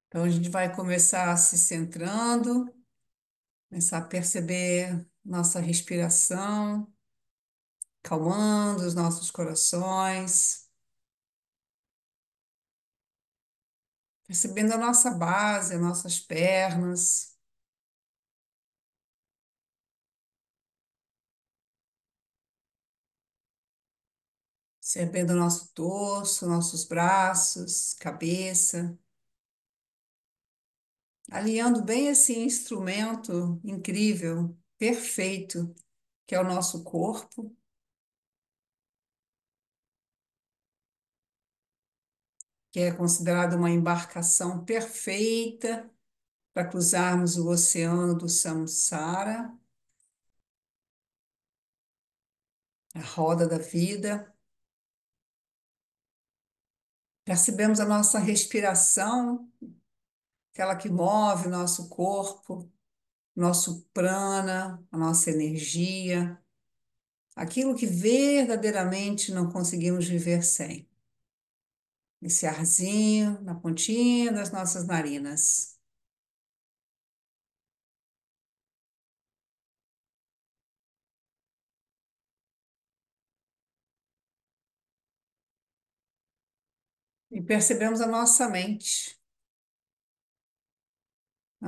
Então, a gente vai começar se centrando, começar a perceber nossa respiração, calmando os nossos corações, percebendo a nossa base, as nossas pernas, percebendo o nosso torso, nossos braços, cabeça, alinhando bem esse instrumento incrível, perfeito, que é o nosso corpo, que é considerado uma embarcação perfeita para cruzarmos o oceano do Samsara, a roda da vida. Percebemos a nossa respiração, aquela que move o nosso corpo, nosso prana, a nossa energia, aquilo que verdadeiramente não conseguimos viver sem. Esse arzinho na pontinha das nossas narinas. E percebemos a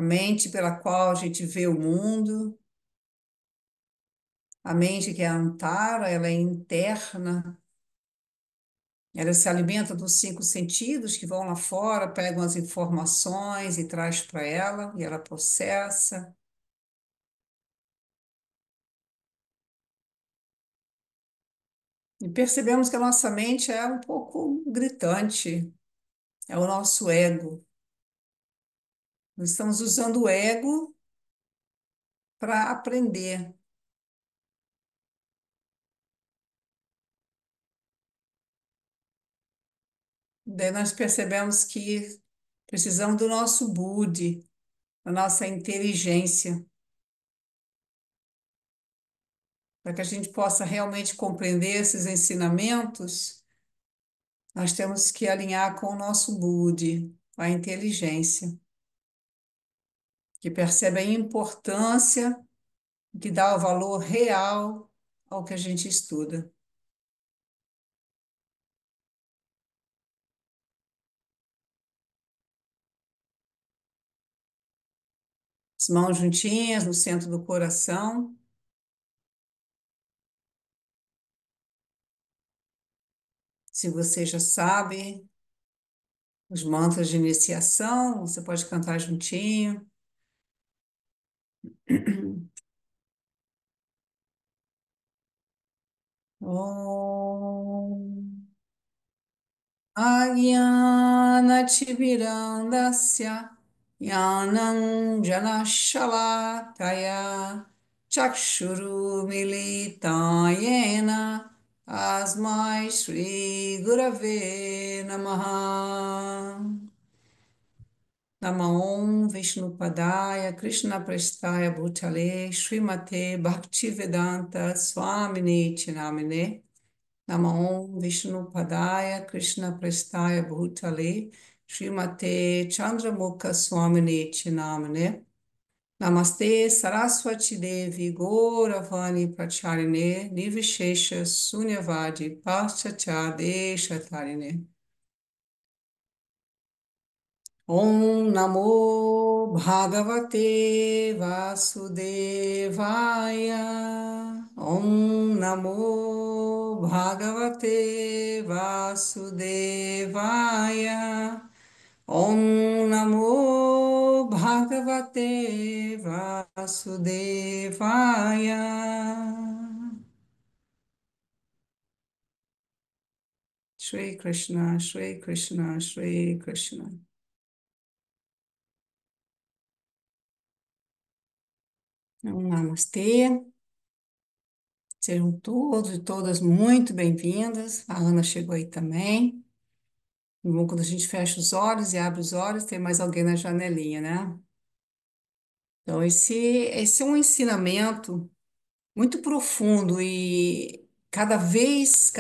mente pela qual a gente vê o mundo, a mente que é a Antara, ela é interna. Ela se alimenta dos cinco sentidos que vão lá fora, pegam as informações e traz para ela, e ela processa. E percebemos que a nossa mente é um pouco gritante, é o nosso ego. Nós estamos usando o ego para aprender. Daí nós percebemos que precisamos do nosso Budi, da nossa inteligência, para que a gente possa realmente compreender esses ensinamentos. Nós temos que alinhar com o nosso Budi, com a inteligência, que percebe a importância, que dá o valor real ao que a gente estuda. As mãos juntinhas no centro do coração. Se você já sabe os mantras de iniciação, você pode cantar juntinho. Om Ajnanatimirandasya Yanam Janashalakaya Chakshuru Militayena Asmai Shri Gurave Namaha. Namaon Vishnupadaya Krishna Prestaya Bhutale Srimate Bhaktivedanta Swamini Chinamine. Namaon Vishnupadaya Krishna Prestaya Bhutale Srimate Chandramukha Swamini Chinamine. Namaste Saraswati Devi Gauravani Pracharine Nivishesha Sunyavadi Paschachade Shatarine. Om Namo Bhagavate Vasudevaya. Om Namo Bhagavate Vasudevaya. Om Namo Bhagavate Vasudevaya. Shri Krishna, Shri Krishna, Shri Krishna. Namastê. Sejam todos e todas muito bem-vindas. A Ana chegou aí também. É bom quando a gente fecha os olhos e abre os olhos, tem mais alguém na janelinha, né? Então, esse é um ensinamento muito profundo e cada vez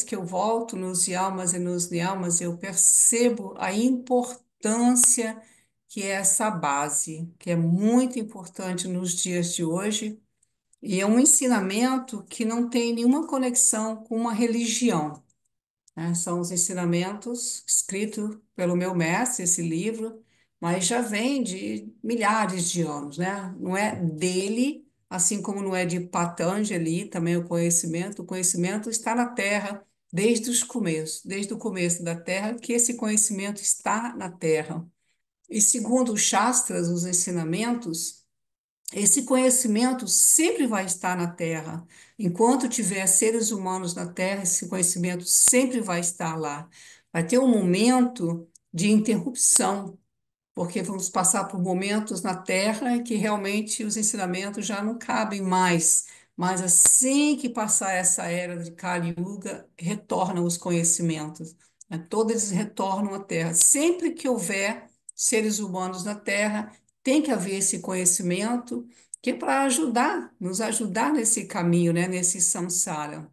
que eu volto nos yamas e nos niyamas, eu percebo a importância que é essa base, que é muito importante nos dias de hoje, e é um ensinamento que não tem nenhuma conexão com uma religião, né? São os ensinamentos escritos pelo meu mestre, esse livro, mas já vem de milhares de anos, né? Não é dele, assim como não é de Patanjali, também o conhecimento está na Terra desde o começo da Terra, que esse conhecimento está na Terra. E segundo os Shastras, os ensinamentos, esse conhecimento sempre vai estar na Terra. Enquanto tiver seres humanos na Terra, esse conhecimento sempre vai estar lá. Vai ter um momento de interrupção, porque vamos passar por momentos na Terra em que realmente os ensinamentos já não cabem mais. Mas assim que passar essa era de Kali Yuga, retornam os conhecimentos, né? Todos eles retornam à Terra. Sempre que houver seres humanos na Terra, tem que haver esse conhecimento que é para ajudar, nos ajudar nesse caminho, né? Nesse samsara.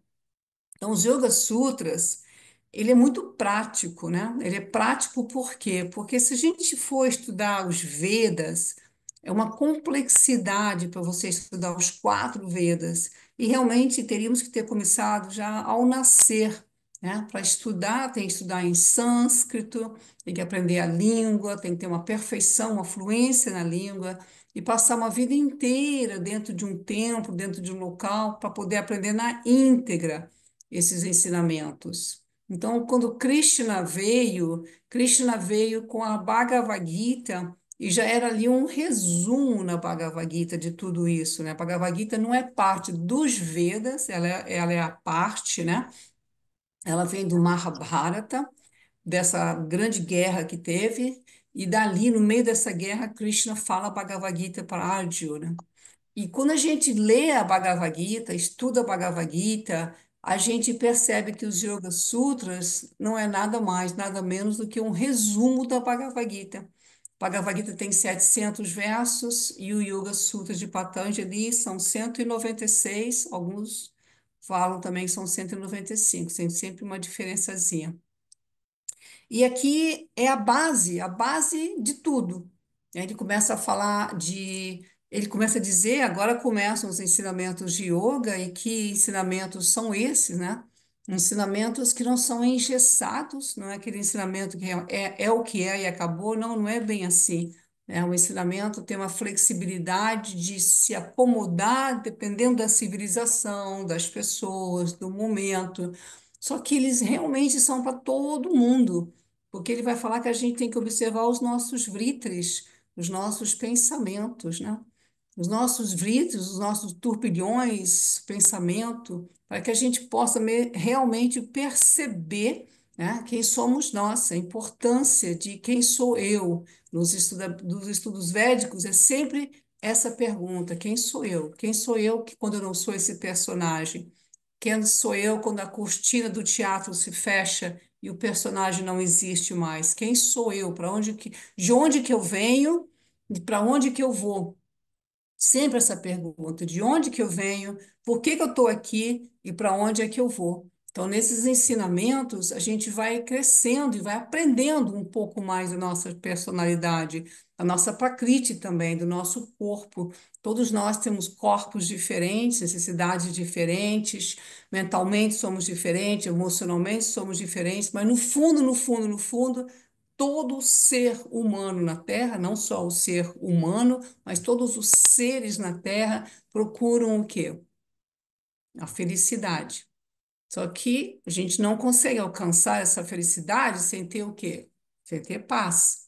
Então, os Yoga Sutras, ele é muito prático, né? Ele é prático por quê? Porque se a gente for estudar os Vedas, é uma complexidade para você estudar os quatro Vedas. E realmente teríamos que ter começado já ao nascer, né? Para estudar, tem que estudar em sânscrito, tem que aprender a língua, tem que ter uma perfeição, uma fluência na língua, e passar uma vida inteira dentro de um templo, dentro de um local, para poder aprender na íntegra esses ensinamentos. Então, quando Krishna veio com a Bhagavad Gita e já era ali um resumo na Bhagavad Gita de tudo isso, né? A Bhagavad Gita não é parte dos Vedas, ela é a parte, né? Ela vem do Mahabharata, dessa grande guerra que teve, e dali, no meio dessa guerra, Krishna fala a Bhagavad Gita para Arjuna. E quando a gente lê a Bhagavad Gita, estuda a Bhagavad Gita, a gente percebe que os Yoga Sutras não é nada mais, nada menos do que um resumo da Bhagavad Gita. Bhagavad Gita tem 700 versos e o Yoga Sutra de Patanjali são 196, alguns falam também que são 195, tem sempre uma diferençazinha. E aqui é a base de tudo. Ele começa a falar de, ele começa a dizer, agora começam os ensinamentos de yoga, e que ensinamentos são esses, né? Ensinamentos que não são engessados, não é aquele ensinamento que é o que é e acabou, não, não é bem assim. É, o ensinamento tem uma flexibilidade de se acomodar dependendo da civilização, das pessoas, do momento. Só que eles realmente são para todo mundo, porque ele vai falar que a gente tem que observar os nossos vritres, os nossos pensamentos, né? Os nossos vritres, os nossos turbilhões, pensamento, para que a gente possa realmente perceber, né, quem somos nós, a importância de quem sou eu. Nos estudos védicos é sempre essa pergunta: quem sou eu? Quem sou eu que quando eu não sou esse personagem? Quem sou eu quando a cortina do teatro se fecha e o personagem não existe mais? Quem sou eu? De onde que eu venho e para onde que eu vou? Sempre essa pergunta: de onde que eu venho? Por que que eu estou aqui e para onde é que eu vou? Então, nesses ensinamentos, a gente vai crescendo e vai aprendendo um pouco mais da nossa personalidade, da nossa prakriti também, do nosso corpo. Todos nós temos corpos diferentes, necessidades diferentes, mentalmente somos diferentes, emocionalmente somos diferentes, mas no fundo, no fundo, no fundo, todo ser humano na Terra, não só o ser humano, mas todos os seres na Terra procuram o quê? A felicidade. Só que a gente não consegue alcançar essa felicidade sem ter o quê? Sem ter paz.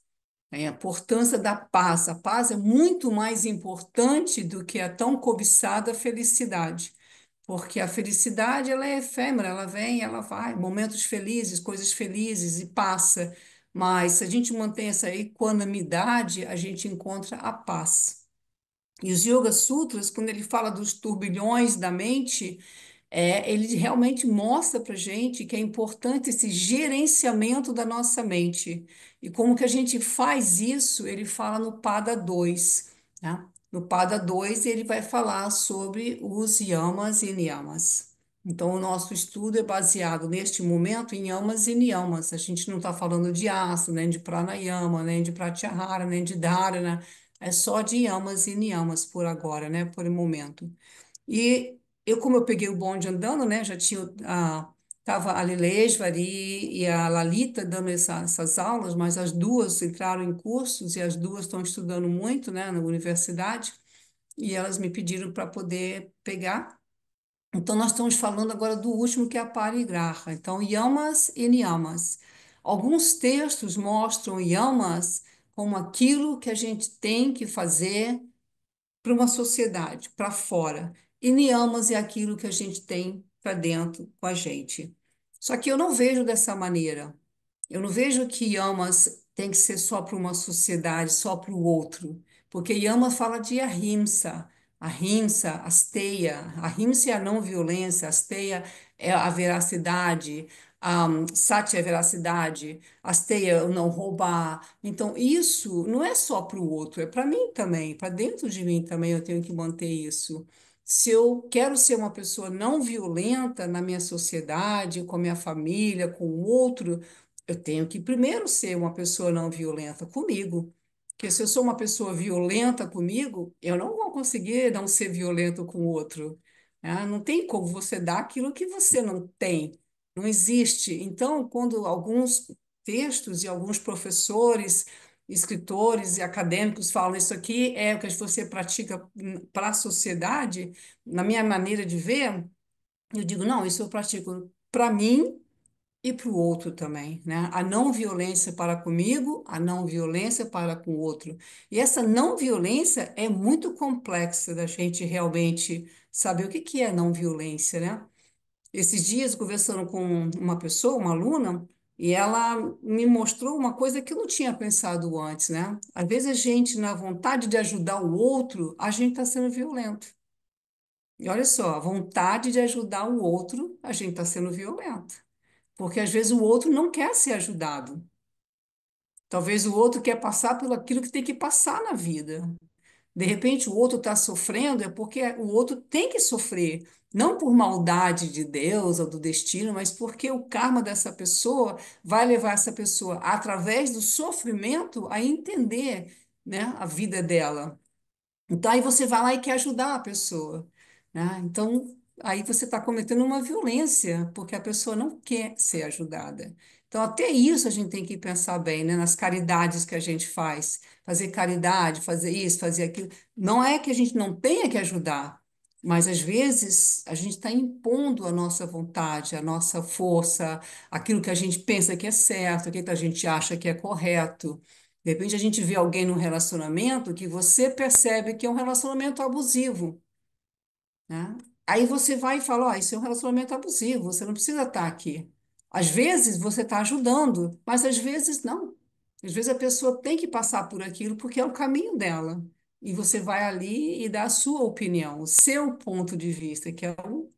É a importância da paz. A paz é muito mais importante do que a tão cobiçada felicidade. Porque a felicidade, ela é efêmera, ela vem, ela vai, momentos felizes, coisas felizes e passa. Mas se a gente mantém essa equanimidade, a gente encontra a paz. E os Yoga Sutras, quando ele fala dos turbilhões da mente, ele realmente mostra para gente que é importante esse gerenciamento da nossa mente. E como que a gente faz isso, ele fala no Pada 2, né? No Pada 2 ele vai falar sobre os yamas e niyamas. Então, o nosso estudo é baseado, neste momento, em yamas e niyamas. A gente não está falando de asa, nem de pranayama, nem de pratyahara, nem de dharana. É só de yamas e niyamas por agora, né? Por um momento. E eu, como eu peguei o bonde andando, né? Já tinha tava a Lilesvari e a Lalita dando essas aulas, mas as duas entraram em cursos e as duas estão estudando muito, né? Na universidade. E elas me pediram para poder pegar. Então, nós estamos falando agora do último, que é a parigraha. Então, yamas e niyamas. Alguns textos mostram yamas como aquilo que a gente tem que fazer para uma sociedade, para fora. E niyamas é aquilo que a gente tem para dentro com a gente. Só que eu não vejo dessa maneira. Eu não vejo que Yamas tem que ser só para uma sociedade, só para o outro, porque Yamas fala de ahimsa, ahimsa, asteia. Ahimsa é a não violência, asteia é a veracidade, satya é a veracidade, asteia é o não roubar. Então, isso não é só para o outro, é para mim também, para dentro de mim também eu tenho que manter isso. Se eu quero ser uma pessoa não violenta na minha sociedade, com a minha família, com o outro, eu tenho que primeiro ser uma pessoa não violenta comigo. Porque se eu sou uma pessoa violenta comigo, eu não vou conseguir não ser violento com o outro. Né? Não tem como você dar aquilo que você não tem. Não existe. Então, quando alguns textos e alguns professores, escritores e acadêmicos falam isso aqui é o que você pratica para a sociedade, na minha maneira de ver, eu digo, não, isso eu pratico para mim e para o outro também, né? A não violência para comigo, a não violência para com o outro. E essa não violência é muito complexa da gente realmente saber o que que é não violência, né? Esses dias, conversando com uma pessoa, uma aluna, e ela me mostrou uma coisa que eu não tinha pensado antes, né? Às vezes a gente, na vontade de ajudar o outro, a gente está sendo violento. E olha só, a vontade de ajudar o outro, a gente está sendo violento. Porque às vezes o outro não quer ser ajudado. Talvez o outro quer passar pelo aquilo que tem que passar na vida. De repente o outro está sofrendo é porque o outro tem que sofrer, não por maldade de Deus ou do destino, mas porque o karma dessa pessoa vai levar essa pessoa, através do sofrimento, a entender, né, a vida dela. Então, aí você vai lá e quer ajudar a pessoa, né? Então, aí você está cometendo uma violência, porque a pessoa não quer ser ajudada. Então, até isso a gente tem que pensar bem, né? Nas caridades que a gente faz. Fazer caridade, fazer isso, fazer aquilo. Não é que a gente não tenha que ajudar, mas às vezes a gente está impondo a nossa vontade, a nossa força, aquilo que a gente pensa que é certo, aquilo que a gente acha que é correto. De repente a gente vê alguém num relacionamento que você percebe que é um relacionamento abusivo, né? Aí você vai e fala, ó, isso é um relacionamento abusivo, você não precisa estar aqui. Às vezes você está ajudando, mas às vezes não. Às vezes a pessoa tem que passar por aquilo porque é o caminho dela. E você vai ali e dá a sua opinião, o seu ponto de vista, que é o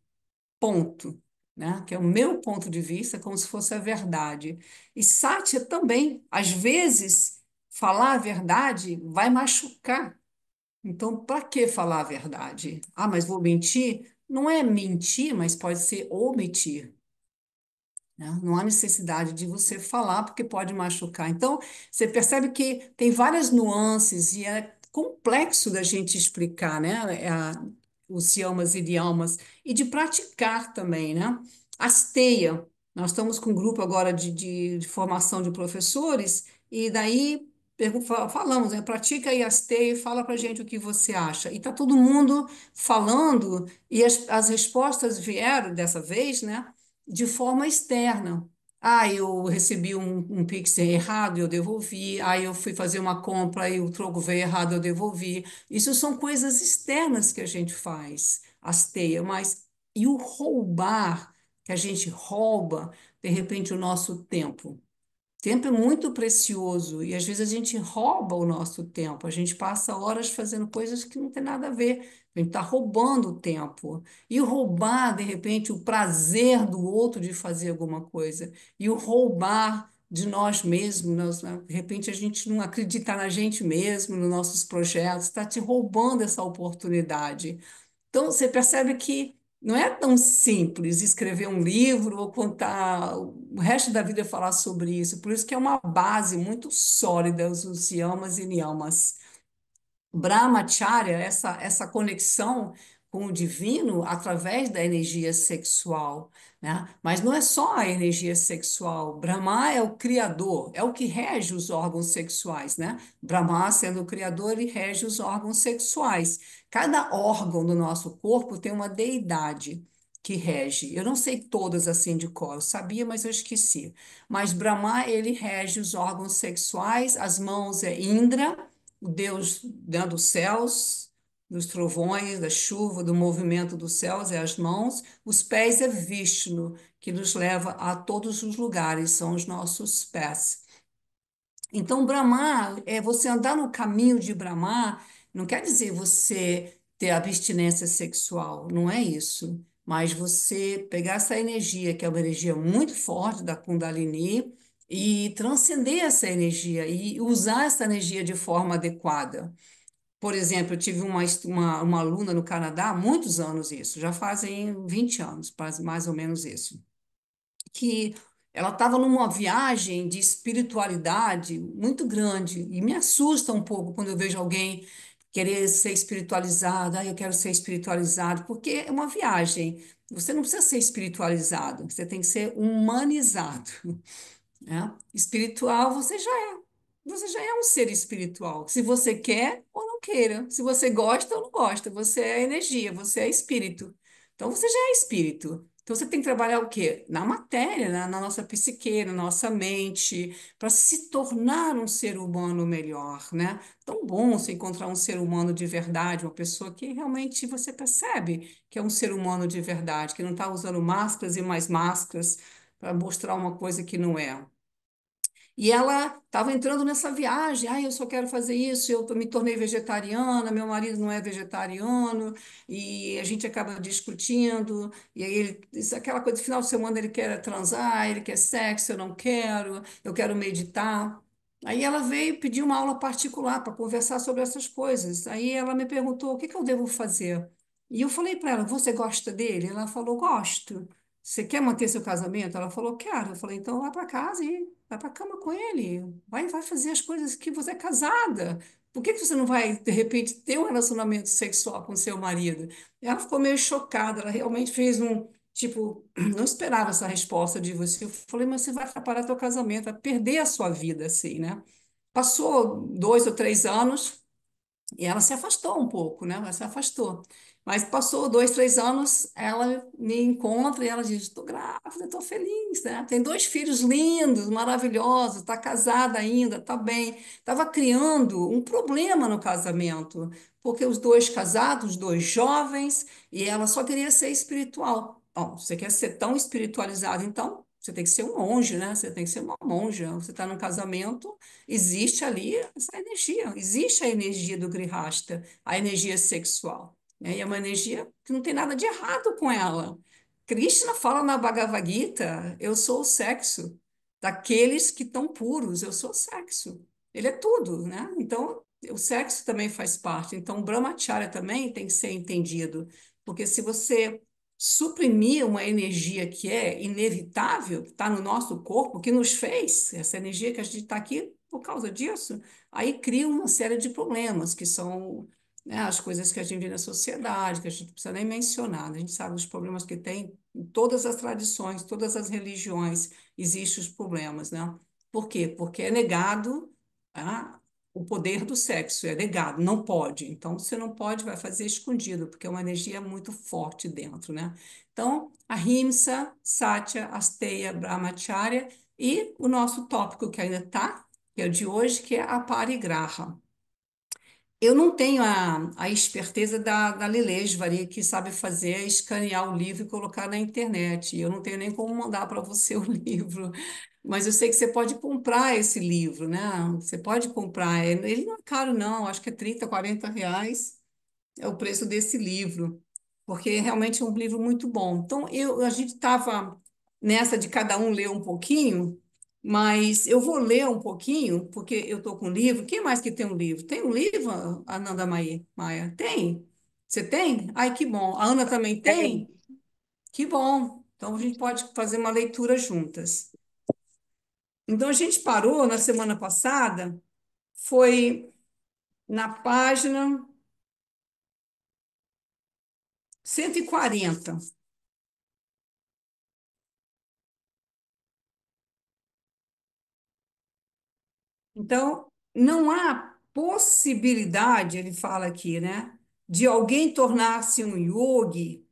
ponto, né? Que é o meu ponto de vista, como se fosse a verdade. E Sátia também, às vezes, falar a verdade vai machucar. Então, para que falar a verdade? Ah, mas vou mentir? Não é mentir, mas pode ser omitir, né? Não há necessidade de você falar, porque pode machucar. Então, você percebe que tem várias nuances e é complexo da gente explicar, né? Os yamas e idiomas, e de praticar também, né? Asteia. Nós estamos com um grupo agora de formação de professores, e daí falamos, né? Pratica aí Asteia e fala para gente o que você acha. E está todo mundo falando, e as respostas vieram dessa vez, né? De forma externa. Ah, eu recebi um Pix errado, eu devolvi. Ah, eu fui fazer uma compra e o troco veio errado, eu devolvi. Isso são coisas externas que a gente faz, hasteia, mas e o roubar, que a gente rouba, de repente, o nosso tempo? Tempo é muito precioso e às vezes a gente rouba o nosso tempo, a gente passa horas fazendo coisas que não tem nada a ver, a gente está roubando o tempo. E o roubar, de repente, o prazer do outro de fazer alguma coisa, e o roubar de nós mesmos, né? De repente a gente não acredita na gente mesmo, nos nossos projetos, está te roubando essa oportunidade. Então você percebe que Não é tão simples escrever um livro ou contar o resto da vida falar sobre isso. Por isso que é uma base muito sólida os yamas e niyamas. Brahmacharya, essa conexão com o divino através da energia sexual, né? Mas não é só a energia sexual. Brahma é o criador, é o que rege os órgãos sexuais, né? Brahma, sendo o criador, ele rege os órgãos sexuais. Cada órgão do nosso corpo tem uma deidade que rege. Eu não sei todas assim de cor, eu sabia, mas eu esqueci. Mas Brahma, ele rege os órgãos sexuais, as mãos é Indra, o Deus, né, dos céus, dos trovões, da chuva, do movimento dos céus, é as mãos, os pés é Vishnu, que nos leva a todos os lugares, são os nossos pés. Então, Brahma, é você andar no caminho de Brahma, não quer dizer você ter abstinência sexual, não é isso. Mas você pegar essa energia, que é uma energia muito forte da Kundalini, e transcender essa energia e usar essa energia de forma adequada. Por exemplo, eu tive uma aluna no Canadá há muitos anos isso, já fazem 20 anos, mais ou menos isso, que ela estava numa viagem de espiritualidade muito grande e me assusta um pouco quando eu vejo alguém querer ser espiritualizado, ah, eu quero ser espiritualizado, porque é uma viagem. Você não precisa ser espiritualizado, você tem que ser humanizado, né? Espiritual, você já é um ser espiritual. Se você quer ou não queira, se você gosta ou não gosta, você é energia, você é espírito. Então você já é espírito. Então você tem que trabalhar o quê? Na matéria, na nossa psique, na nossa mente, para se tornar um ser humano melhor, né? Tão bom você encontrar um ser humano de verdade, uma pessoa que realmente você percebe que é um ser humano de verdade, que não está usando máscaras e mais máscaras para mostrar uma coisa que não é. E ela estava entrando nessa viagem, eu só quero fazer isso, eu me tornei vegetariana, meu marido não é vegetariano, e a gente acaba discutindo, e aí aquela coisa, final de semana ele quer transar, ele quer sexo, eu quero meditar. Aí ela veio pedir uma aula particular para conversar sobre essas coisas. Aí ela me perguntou, o que que eu devo fazer? E eu falei para ela, você gosta dele? Ela falou, gosto. Você quer manter seu casamento? Ela falou, quero. Eu falei, então vai para casa e vai para a cama com ele. Vai fazer as coisas que você é casada. Por que que você não vai, de repente, ter um relacionamento sexual com seu marido? Ela ficou meio chocada. Ela realmente fez um, tipo, não esperava essa resposta de você. Eu falei, mas você vai atrapalhar teu casamento, vai perder a sua vida, assim, né? Passou 2 ou 3 anos. E ela se afastou um pouco, né? Ela se afastou. Mas passou 2, 3 anos, ela me encontra e ela diz: estou grávida, estou feliz, né? Tem 2 filhos lindos, maravilhosos, está casada ainda, está bem. Estava criando um problema no casamento, porque os dois casados, os dois jovens, e ela só queria ser espiritual. Bom, você quer ser tão espiritualizado, então você tem que ser um monge, né? Você tem que ser uma monja. Você está num casamento. Existe ali essa energia, existe a energia do Grihasta, a energia sexual, né? E é uma energia que não tem nada de errado com ela. Krishna fala na Bhagavad Gita, eu sou o sexo daqueles que estão puros, eu sou o sexo. Ele é tudo, né? Então, o sexo também faz parte. Então, o Brahmacharya também tem que ser entendido, porque se você suprimir uma energia que é inevitável, que está no nosso corpo, que nos fez, essa energia que a gente está aqui por causa disso, aí cria uma série de problemas, que são, né, as coisas que a gente vê na sociedade, que a gente não precisa nem mencionar, né? A gente sabe os problemas que tem em todas as tradições, todas as religiões, existem os problemas, né? Por quê? Porque é negado, ah, o poder do sexo, é negado, não pode. Então, você não pode, vai fazer escondido, porque é uma energia muito forte dentro, né? Então, Ahimsa, Satya, Asteya, Brahmacharya e o nosso tópico que ainda está, que é o de hoje, que é a parigraha. Eu não tenho a esperteza da Lilesvari, que sabe fazer, é escanear o livro e colocar na internet. Eu não tenho nem como mandar para você o livro, mas eu sei que você pode comprar esse livro, né? Você pode comprar. Ele não é caro, não, acho que é 30, R$ 40 é o preço desse livro, porque realmente é um livro muito bom. Então, a gente estava nessa de cada um ler um pouquinho, mas eu vou ler um pouquinho, porque eu estou com um livro. Quem mais que tem um livro? Tem um livro, Ananda Maia? Tem? Você tem? Ai, que bom. A Ana também Tem. tem? Que bom. Então a gente pode fazer uma leitura juntas. Então a gente parou na semana passada, foi na página 140. Então, não há possibilidade, ele fala aqui, né, de alguém tornar-se um yogi.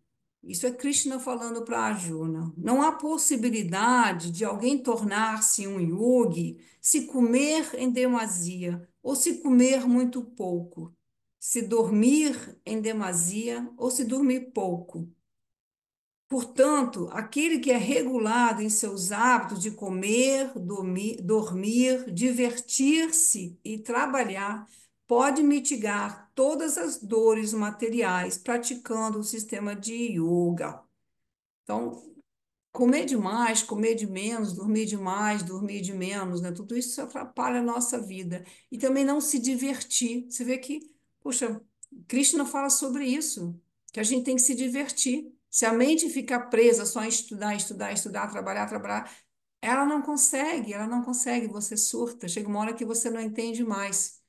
Isso é Krishna falando para Arjuna. Não há possibilidade de alguém tornar-se um yogi se comer em demasia ou se comer muito pouco, se dormir em demasia ou se dormir pouco. Portanto, aquele que é regulado em seus hábitos de comer, dormir, divertir-se e trabalhar, pode mitigar todas as dores materiais praticando o sistema de yoga. Então, comer demais, comer de menos, dormir demais, dormir de menos, né? Tudo isso atrapalha a nossa vida. E também não se divertir. Você vê que, poxa, Krishna fala sobre isso, que a gente tem que se divertir. Se a mente ficar presa só em estudar, estudar, estudar, trabalhar, trabalhar, ela não consegue, você surta. Chega uma hora que você não entende mais.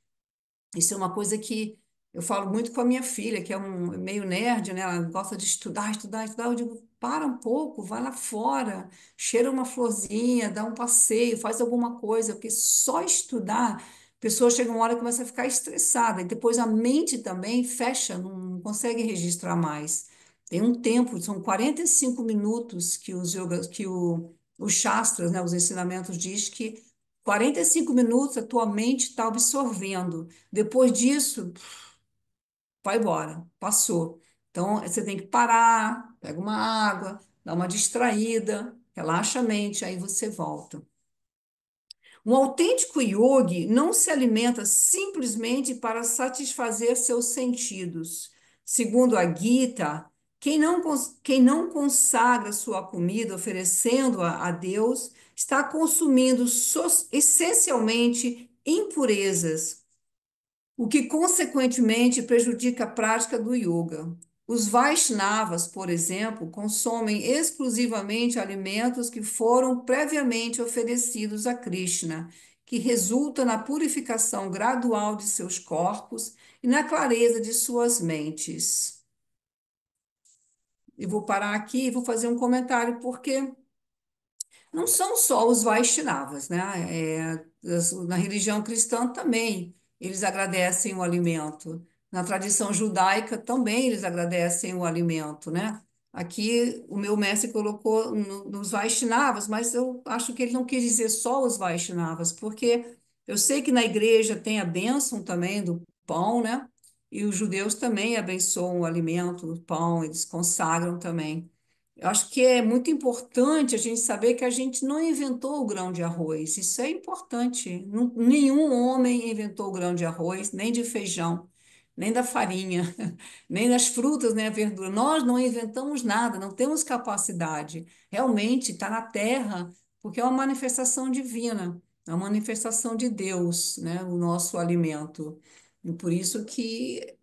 Isso é uma coisa que eu falo muito com a minha filha, que é meio nerd, né? Ela gosta de estudar, estudar, estudar. Eu digo, para um pouco, vai lá fora, cheira uma florzinha, dá um passeio, faz alguma coisa, porque só estudar, a pessoa chega uma hora que começa a ficar estressada, e depois a mente também fecha, não consegue registrar mais. Tem um tempo, são 45 minutos que os yogas, os shastras, né, os ensinamentos diz que 45 minutos a tua mente está absorvendo. Depois disso, vai embora, passou. Então, você tem que parar, pega uma água, dá uma distraída, relaxa a mente, aí você volta. Um autêntico yogi não se alimenta simplesmente para satisfazer seus sentidos. Segundo a Gita, quem não consagra sua comida oferecendo-a a Deus está consumindo essencialmente impurezas, o que consequentemente prejudica a prática do yoga. Os Vaishnavas, por exemplo, consomem exclusivamente alimentos que foram previamente oferecidos a Krishna, que resulta na purificação gradual de seus corpos e na clareza de suas mentes. Eu vou parar aqui e vou fazer um comentário, porque não são só os Vaishnavas, né? Na religião cristã também eles agradecem o alimento. Na tradição judaica também eles agradecem o alimento, né? Aqui o meu mestre colocou nos Vaishnavas, mas eu acho que ele não quis dizer só os Vaishnavas, porque eu sei que na igreja tem a bênção também do pão, né? E os judeus também abençoam o alimento, o pão, eles consagram também. Eu acho que é muito importante a gente saber que a gente não inventou o grão de arroz. Isso é importante. Nenhum homem inventou o grão de arroz, nem de feijão, nem da farinha, nem das frutas, nem a verdura. Nós não inventamos nada, não temos capacidade. Realmente está na terra, porque é uma manifestação divina, é uma manifestação de Deus, né? O nosso alimento. E por isso que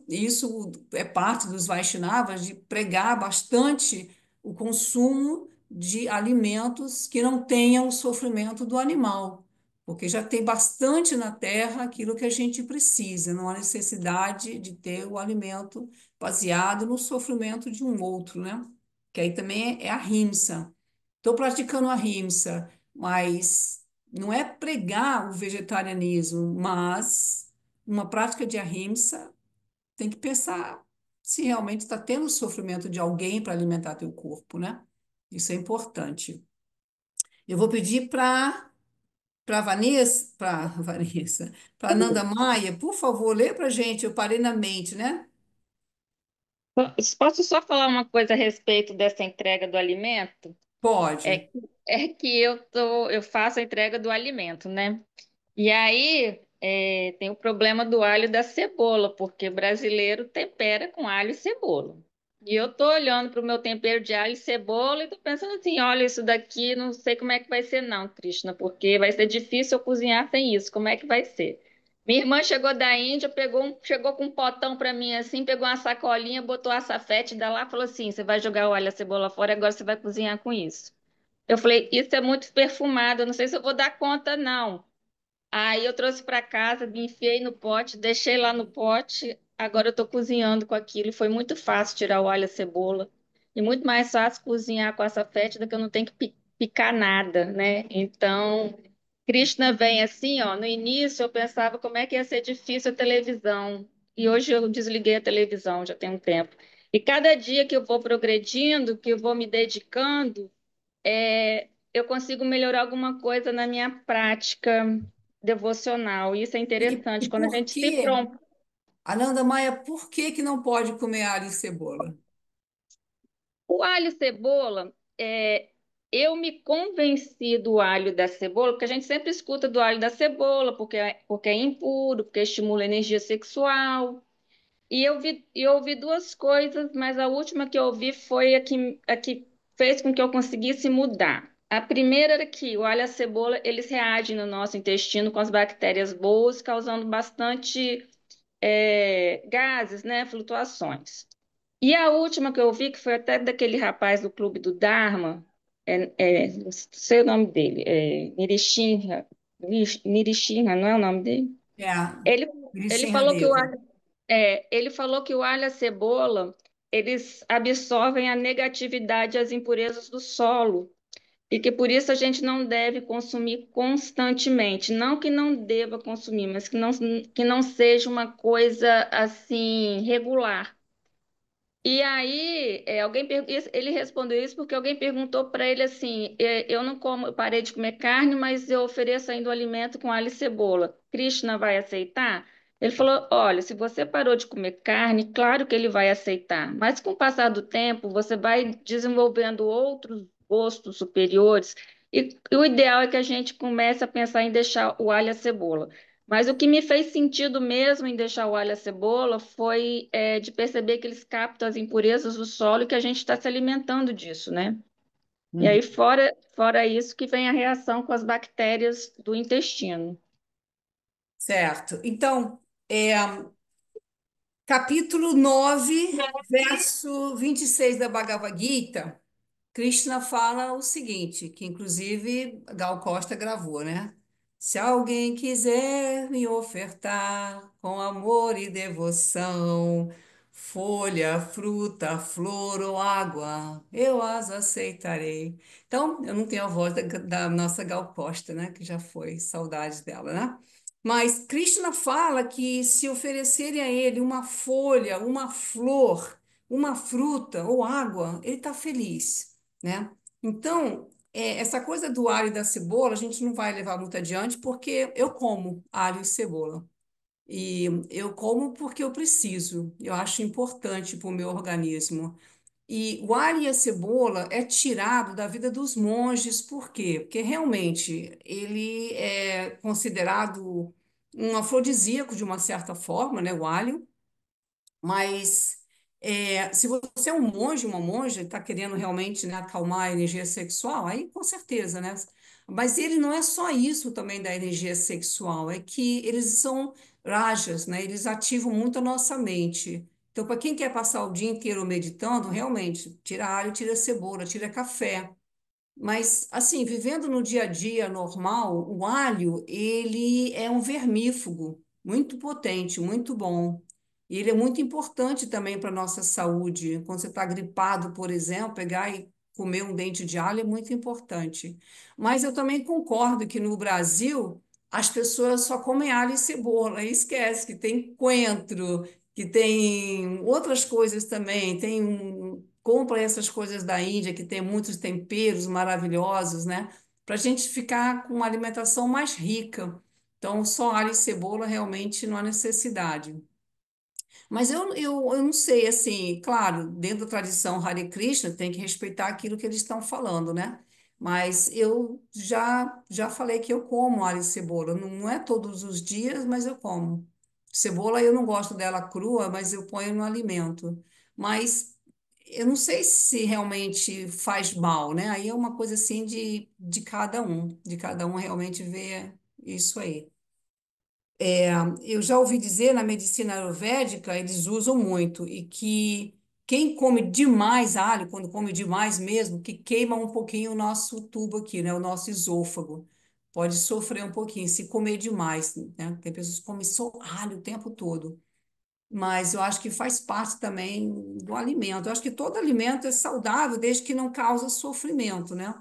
isso é parte dos Vaishnavas de pregar bastante o consumo de alimentos que não tenham o sofrimento do animal, porque já tem bastante na terra aquilo que a gente precisa, não há necessidade de ter o alimento baseado no sofrimento de um outro, né? Que aí também é a rimsa. Estou praticando a rimsa, mas não é pregar o vegetarianismo, mas uma prática de ahimsa tem que pensar se realmente está tendo o sofrimento de alguém para alimentar teu corpo, né? Isso é importante. Eu vou pedir Vanessa, para Nanda Maia, por favor, lê para gente. Eu parei na mente, né? Posso só falar uma coisa a respeito dessa entrega do alimento? Pode. É, é que eu faço a entrega do alimento, né? E aí tem o problema do alho e da cebola, porque brasileiro tempera com alho e cebola. E eu tô olhando para o meu tempero de alho e cebola e tô pensando assim, olha, isso daqui não sei como é que vai ser não, Krishna, porque vai ser difícil eu cozinhar sem isso. Como é que vai ser? Minha irmã chegou da Índia, chegou com um potão para mim assim, pegou uma sacolinha, botou a açafete da lá, e falou assim: "Você vai jogar o alho e a cebola fora, agora você vai cozinhar com isso". Eu falei: "Isso é muito perfumado, eu não sei se eu vou dar conta não". Aí eu trouxe para casa, me enfiei no pote, deixei lá no pote. Agora eu estou cozinhando com aquilo. Foi muito fácil tirar o alho e a cebola. E muito mais fácil cozinhar com essa feta do que eu não tenho que picar nada, né? Então, Krishna vem assim, ó. No início eu pensava como é que ia ser difícil a televisão. E hoje eu desliguei a televisão, já tem um tempo. E cada dia que eu vou progredindo, que eu vou me dedicando, eu consigo melhorar alguma coisa na minha prática devocional. Isso é E interessante. Quando a por gente se quê? prom... Ananda Maia, por que que não pode comer alho e cebola? O alho e cebola, eu me convenci do alho e da cebola, porque a gente sempre escuta do alho e da cebola, porque é impuro, porque estimula a energia sexual. E eu ouvi duas coisas, mas a última que eu ouvi foi a que fez com que eu conseguisse mudar. A primeira era que o alho e a cebola, eles reagem no nosso intestino com as bactérias boas, causando bastante gases, né, flutuações. E a última que eu vi, que foi até daquele rapaz do Clube do Dharma, não sei o nome dele, Nirishinha, não é o nome dele? É, Ele, ele Grishinha falou que o Deva. alho ele falou que o alho e a cebola, eles absorvem a negatividade e as impurezas do solo, e que por isso a gente não deve consumir constantemente. Não que não deva consumir, mas que não seja uma coisa assim regular. E aí, ele respondeu isso porque alguém perguntou para ele assim: eu não como, eu parei de comer carne, mas eu ofereço ainda o alimento com alho e cebola. Krishna vai aceitar? Ele falou: olha, se você parou de comer carne, claro que ele vai aceitar, mas com o passar do tempo, você vai desenvolvendo outros gostos superiores, e o ideal é que a gente comece a pensar em deixar o alho e a cebola. Mas o que me fez sentido mesmo em deixar o alho e a cebola foi de perceber que eles captam as impurezas do solo e que a gente está se alimentando disso, né? E Hum. aí, fora isso, que vem a reação com as bactérias do intestino. Certo. Então, capítulo 9, verso 26 da Bhagavad Gita. Krishna fala o seguinte, que inclusive Gal Costa gravou, né? Se alguém quiser me ofertar com amor e devoção, folha, fruta, flor ou água, eu as aceitarei. Então, eu não tenho a voz da nossa Gal Costa, né? Que já foi, saudade dela, né? Mas Krishna fala que se oferecerem a ele uma folha, uma flor, uma fruta ou água, ele está feliz, né? Então, essa coisa do alho e da cebola, a gente não vai levar muito adiante, porque eu como alho e cebola. E eu como porque eu preciso, eu acho importante para o meu organismo. E o alho e a cebola é tirado da vida dos monges, por quê? Porque realmente ele é considerado um afrodisíaco de uma certa forma, né, o alho, mas se você é um monge, uma monja, está querendo realmente, né, acalmar a energia sexual, aí com certeza, né? Mas ele não é só isso também da energia sexual, é que eles são rajas, né? Eles ativam muito a nossa mente. Então, para quem quer passar o dia inteiro meditando, realmente, tira alho, tira cebola, tira café. Mas, assim, vivendo no dia a dia normal, o alho, ele é um vermífugo muito potente, muito bom. E ele é muito importante também para a nossa saúde. Quando você está gripado, por exemplo, pegar e comer um dente de alho é muito importante. Mas eu também concordo que no Brasil as pessoas só comem alho e cebola e esquece que tem coentro, que tem outras coisas também, compra essas coisas da Índia que tem muitos temperos maravilhosos, né? Para a gente ficar com uma alimentação mais rica. Então, só alho e cebola realmente não há necessidade. Mas eu não sei, assim, claro, dentro da tradição Hare Krishna, tem que respeitar aquilo que eles estão falando, né? Mas eu já falei que eu como alho e cebola. Não é todos os dias, mas eu como. Cebola eu não gosto dela crua, mas eu ponho no alimento. Mas eu não sei se realmente faz mal, né? Aí é uma coisa assim de cada um realmente ver isso aí. Eu já ouvi dizer na medicina ayurvédica, eles usam muito, e que quem come demais alho, quando come demais mesmo, que queima um pouquinho o nosso tubo aqui, né? O nosso esôfago. Pode sofrer um pouquinho se comer demais, né? Tem pessoas que comem só alho o tempo todo. Mas eu acho que faz parte também do alimento. Eu acho que todo alimento é saudável desde que não causa sofrimento, né?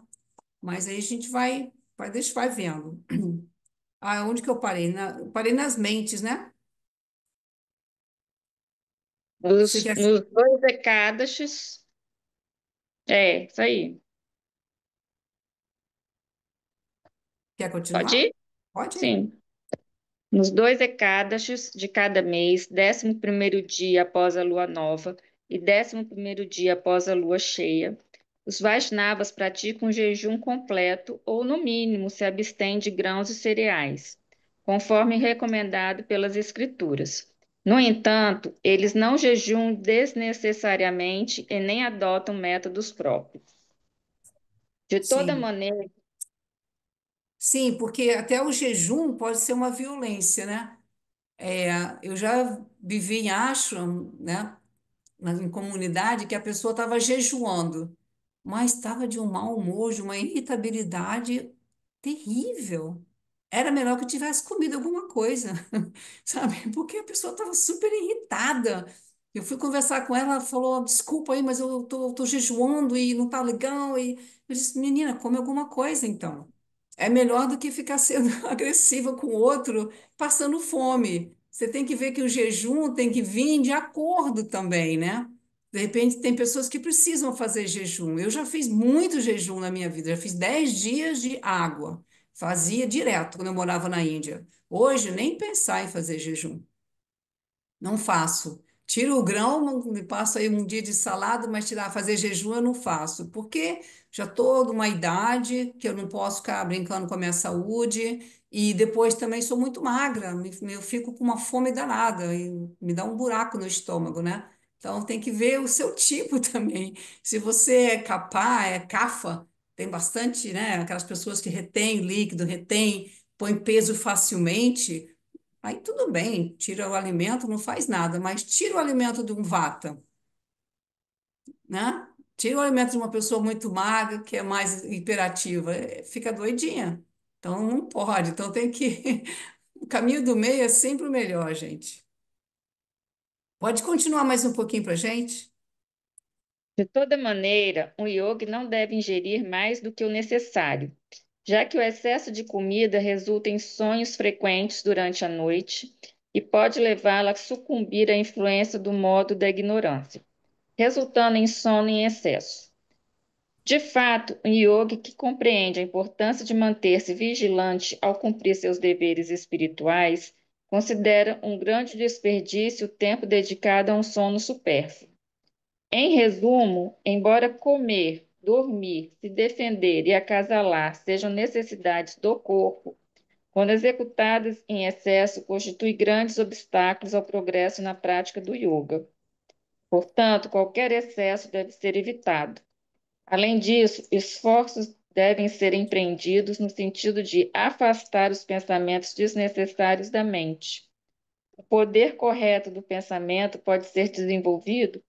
Mas aí a gente vai vendo. Ah, onde que eu parei? Eu parei nas mentes, né? Você quer, Nos dois decadaches, isso aí. quer Pode continuar? ir? Pode ir. Sim. Nos dois decadaches de cada mês, 11º dia após a lua nova e 11º dia após a lua cheia, os Vaishnavas praticam um jejum completo ou, no mínimo, se abstêm de grãos e cereais, conforme recomendado pelas escrituras. No entanto, eles não jejuam desnecessariamente e nem adotam métodos próprios. De toda Sim. maneira, Sim, porque até o jejum pode ser uma violência, né? Eu já vivi em ashram, né? Em comunidade que a pessoa estava jejuando, mas estava de um mau humor, de uma irritabilidade terrível. Era melhor que eu tivesse comido alguma coisa, sabe? Porque a pessoa estava super irritada. Eu fui conversar com ela, ela falou: desculpa aí, mas eu tô jejuando e não tá legal. E eu disse: menina, come alguma coisa então. É melhor do que ficar sendo agressiva com o outro, passando fome. Você tem que ver que o jejum tem que vir de acordo também, né? De repente, tem pessoas que precisam fazer jejum. Eu já fiz muito jejum na minha vida, já fiz 10 dias de água. Fazia direto quando eu morava na Índia. Hoje, nem pensar em fazer jejum. Não faço. Tiro o grão, me passo aí um dia de salada, mas fazer jejum eu não faço, porque já estou numa idade que eu não posso ficar brincando com a minha saúde e depois também sou muito magra, eu fico com uma fome danada e me dá um buraco no estômago, né? Então tem que ver o seu tipo também. Se você é capaz, é cafa, tem bastante, né? Aquelas pessoas que retêm líquido, retêm, põem peso facilmente. Aí tudo bem, tira o alimento, não faz nada, mas tira o alimento de um vata, né? Tira o alimento de uma pessoa muito magra, que é mais hiperativa, fica doidinha. Então não pode, então tem que. O caminho do meio é sempre o melhor, gente. Pode continuar mais um pouquinho para gente? de toda maneira, um yogi não deve ingerir mais do que o necessário, já que o excesso de comida resulta em sonhos frequentes durante a noite e pode levá-la a sucumbir à influência do modo da ignorância, resultando em sono em excesso. De fato, um yogi que compreende a importância de manter-se vigilante ao cumprir seus deveres espirituais considera um grande desperdício o tempo dedicado a um sono supérfluo. Em resumo, embora comer, dormir, se defender e acasalar sejam necessidades do corpo, quando executadas em excesso, constituem grandes obstáculos ao progresso na prática do yoga. Portanto, qualquer excesso deve ser evitado. Além disso, esforços devem ser empreendidos no sentido de afastar os pensamentos desnecessários da mente. O poder correto do pensamento pode ser desenvolvido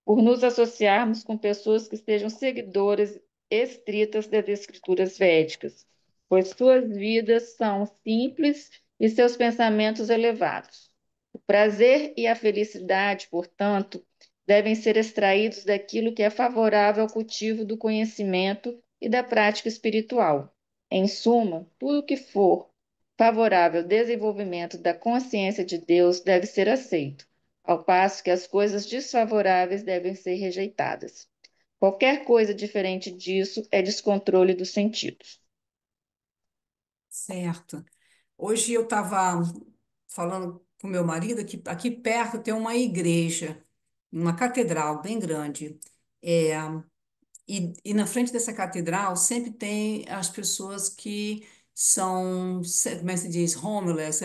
por nos associarmos com pessoas que sejam seguidoras estritas das escrituras védicas, pois suas vidas são simples e seus pensamentos elevados. O prazer e a felicidade, portanto, devem ser extraídos daquilo que é favorável ao cultivo do conhecimento e da prática espiritual. Em suma, tudo que for favorável ao desenvolvimento da consciência de Deus deve ser aceito, ao passo que as coisas desfavoráveis devem ser rejeitadas. Qualquer coisa diferente disso é descontrole dos sentidos. Certo. Hoje eu estava falando com meu marido que aqui perto tem uma igreja, uma catedral bem grande. É, e na frente dessa catedral sempre tem as pessoas que são, como é que se diz, homeless,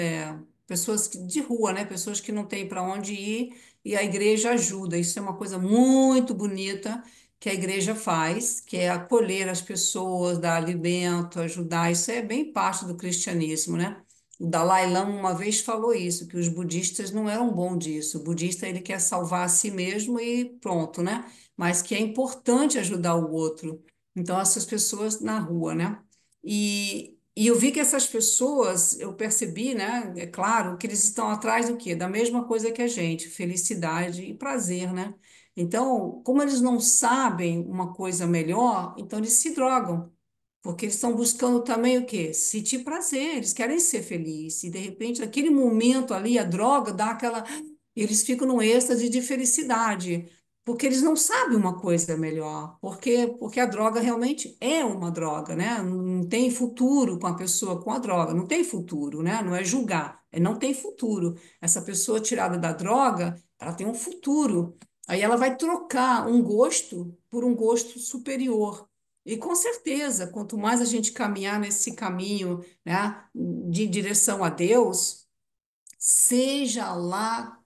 pessoas de rua, né? Pessoas que não têm para onde ir e a igreja ajuda. Isso é uma coisa muito bonita que a igreja faz, que é acolher as pessoas, dar alimento, ajudar. Isso é bem parte do cristianismo, né? O Dalai Lama uma vez falou isso, que os budistas não eram bons disso. O budista ele quer salvar a si mesmo e pronto, né? Mas que é importante ajudar o outro. Então, essas pessoas na rua, né? E eu vi que essas pessoas, eu percebi, né? É claro que eles estão atrás do quê? Da mesma coisa que a gente, felicidade e prazer, né? Então, como eles não sabem uma coisa melhor, então eles se drogam. Porque eles estão buscando também o quê? Sentir prazer, eles querem ser felizes. E de repente, naquele momento ali, a droga dá aquela. Eles ficam num êxtase de felicidade, porque eles não sabem uma coisa melhor. Porque a droga realmente é uma droga, né? Não tem futuro com a pessoa com a droga, não tem futuro, né? Não é julgar, é não tem futuro. Essa pessoa tirada da droga, ela tem um futuro. Aí ela vai trocar um gosto por um gosto superior. E com certeza, quanto mais a gente caminhar nesse caminho, né, de direção a Deus, seja lá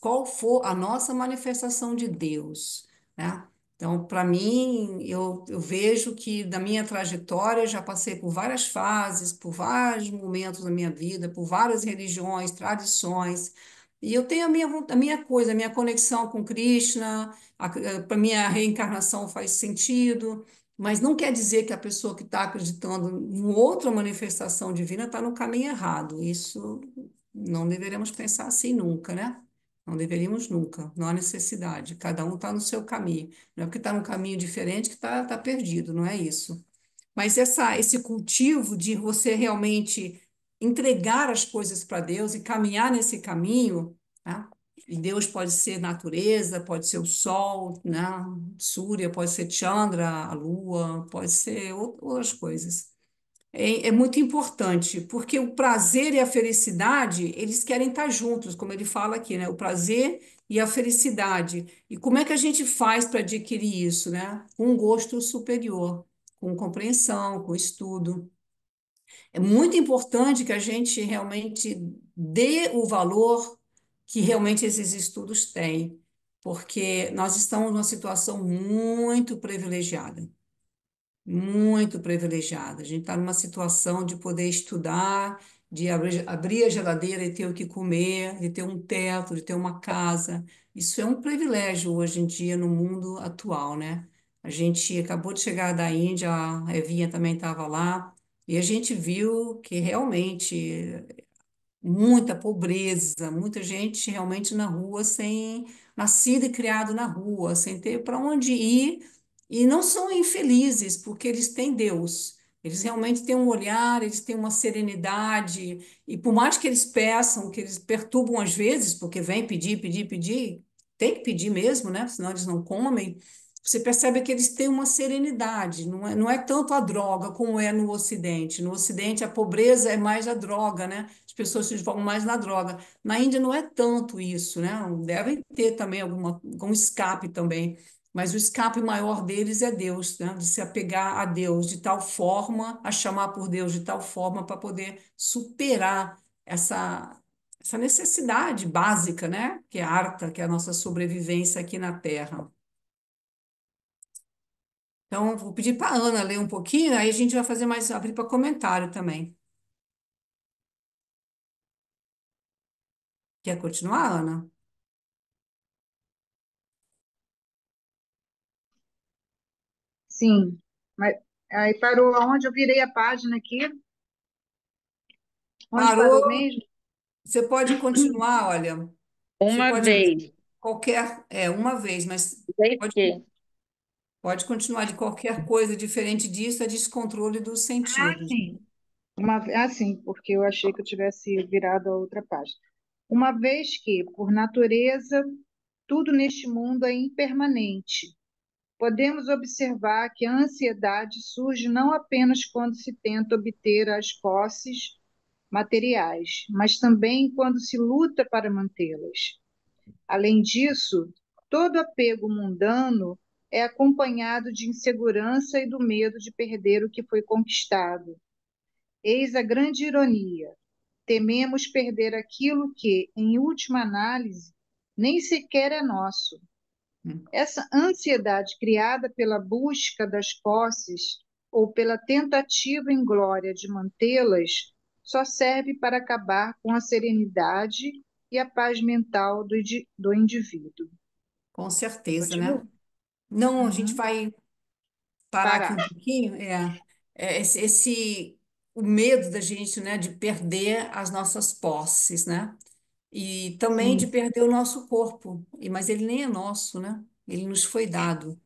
qual for a nossa manifestação de Deus, né? Então, para mim, eu vejo que da minha trajetória já passei por várias fases, por vários momentos da minha vida, por várias religiões, tradições, e eu tenho a minha coisa, a minha conexão com Krishna, para mim a reencarnação faz sentido, mas não quer dizer que a pessoa que está acreditando em outra manifestação divina está no caminho errado. Isso não deveremos pensar assim nunca, né? Não deveríamos nunca, não há necessidade. Cada um está no seu caminho. Não é porque está num caminho diferente que está perdido, não é isso. Mas esse cultivo de você realmente entregar as coisas para Deus e caminhar nesse caminho, né? E Deus pode ser natureza, pode ser o sol, né? Súria, pode ser Chandra, a lua, pode ser outras coisas. É muito importante, porque o prazer e a felicidade, eles querem estar juntos, como ele fala aqui, né? O prazer e a felicidade. E como é que a gente faz para adquirir isso, né? Com um gosto superior, com compreensão, com estudo. É muito importante que a gente realmente dê o valor que realmente esses estudos têm, porque nós estamos numa situação muito privilegiada. Muito privilegiada. A gente está numa situação de poder estudar, de abrir a geladeira e ter o que comer, de ter um teto, de ter uma casa. Isso é um privilégio hoje em dia no mundo atual, né? A gente acabou de chegar da Índia, a Evinha também estava lá, e a gente viu que realmente muita pobreza, muita gente realmente na rua, sem nascido e criado na rua, sem ter para onde ir, e não são infelizes, porque eles têm Deus. Eles realmente têm um olhar, eles têm uma serenidade, e por mais que eles peçam, que eles perturbam às vezes, porque vem pedir, pedir, pedir, tem que pedir mesmo, né? Senão eles não comem. Você percebe que eles têm uma serenidade, não é tanto a droga como é no Ocidente. No Ocidente, a pobreza é mais a droga, né? As pessoas se vão mais na droga. Na Índia não é tanto isso, né? Devem ter também algum escape também, mas o escape maior deles é Deus, né? De se apegar a Deus de tal forma, a chamar por Deus de tal forma para poder superar essa necessidade básica, né? Que é a arta, que é a nossa sobrevivência aqui na Terra. Então, vou pedir para a Ana ler um pouquinho, aí a gente vai fazer mais, abrir para comentário também. Quer continuar, Ana? Sim, mas aí parou aonde eu virei a página aqui? Onde Parou? parou mesmo? Você pode continuar, olha, você Uma pode vez. uma vez, mas Vez pode, que? pode continuar de qualquer coisa diferente disso, é descontrole dos sentidos. Sim. Sim, porque eu achei que eu tivesse virado a outra página. Uma vez que, por natureza, tudo neste mundo é impermanente, podemos observar que a ansiedade surge não apenas quando se tenta obter as posses materiais, mas também quando se luta para mantê-las. Além disso, todo apego mundano é acompanhado de insegurança e do medo de perder o que foi conquistado. Eis a grande ironia. Tememos perder aquilo que, em última análise, nem sequer é nosso. Hum. Essa ansiedade criada pela busca das posses ou pela tentativa inglória de mantê-las só serve para acabar com a serenidade e a paz mental do indivíduo. Com certeza, né? Continua? Não, a gente Uhum. vai parar aqui Parar. um pouquinho. O medo da gente, né, de perder as nossas posses, né? E também de Sim, perder o nosso corpo. Mas ele nem é nosso, né? Ele nos foi dado.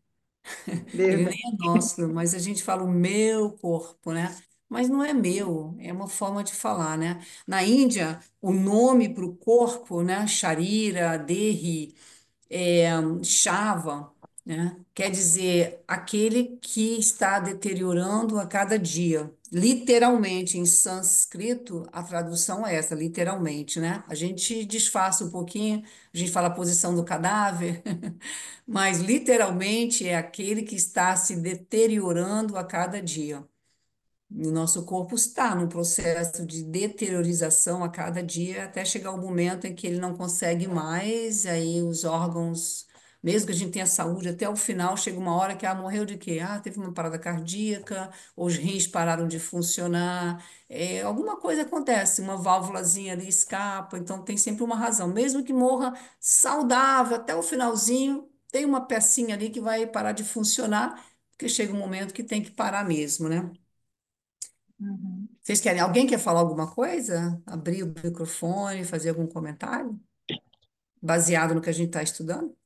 Ele nem verdade. é nosso, mas a gente fala o meu corpo, né? Mas não é meu, é uma forma de falar, né? Na Índia, o nome para o corpo, né? Sharira, Dehi, é, Shava, né? Quer dizer aquele que está deteriorando a cada dia. Literalmente, em sânscrito, a tradução é essa, literalmente, né? A gente disfarça um pouquinho, a gente fala a posição do cadáver, mas literalmente é aquele que está se deteriorando a cada dia. O nosso corpo está num processo de deteriorização a cada dia, até chegar o momento em que ele não consegue mais, aí os órgãos, mesmo que a gente tenha saúde até o final, chega uma hora que, morreu de quê? Teve uma parada cardíaca, ou os rins pararam de funcionar, alguma coisa acontece, uma válvulazinha ali escapa, então tem sempre uma razão. Mesmo que morra saudável até o finalzinho, tem uma pecinha ali que vai parar de funcionar, porque chega um momento que tem que parar mesmo, né? Uhum. Vocês querem? Alguém quer falar alguma coisa? Abrir o microfone, fazer algum comentário? Baseado no que a gente está estudando?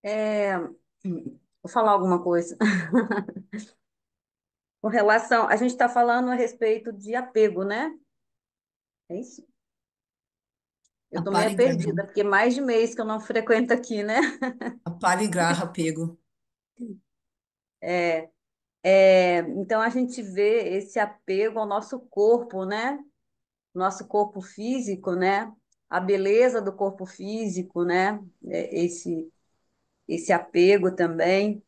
É, vou falar alguma coisa. Com relação, a gente está falando a respeito de apego, né? É isso? Eu estou meio Aparigraha. perdida, porque mais de mês que eu não frequento aqui, né? Aparigraha, pego. Então a gente vê esse apego ao nosso corpo, né? Nosso corpo físico, né? A beleza do corpo físico, né? Esse apego também.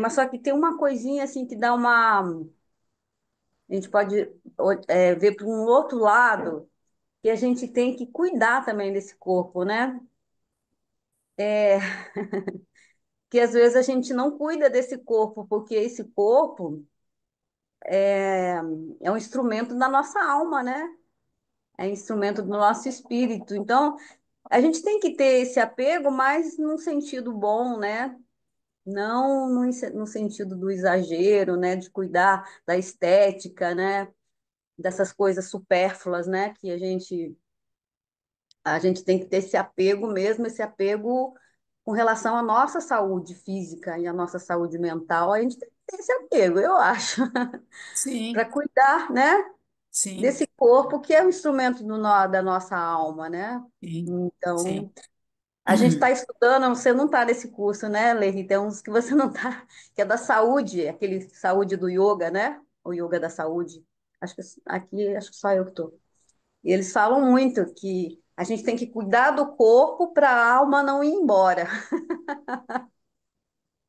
Mas só que tem uma coisinha assim que dá uma. A gente pode ver para um outro lado que a gente tem que cuidar também desse corpo, né? Que às vezes a gente não cuida desse corpo, porque esse corpo é um instrumento da nossa alma, né? É um instrumento do nosso espírito. Então, a gente tem que ter esse apego, mas num sentido bom, né? Não no sentido do exagero, né? De cuidar da estética, né? Dessas coisas supérfluas, né? Que a gente tem que ter esse apego mesmo, esse apego com relação à nossa saúde física e à nossa saúde mental, a gente tem que ter esse apego, eu acho, para Sim, cuidar, né, sim, desse corpo que é o instrumento da nossa alma, né? sim, sim. Então, a gente está estudando, você não está nesse curso, né, Levi? Tem uns que você não está, que é da saúde, aquele saúde do yoga, né? O yoga da saúde. Acho que aqui, acho que só eu que estou. E eles falam muito que a gente tem que cuidar do corpo para a alma não ir embora,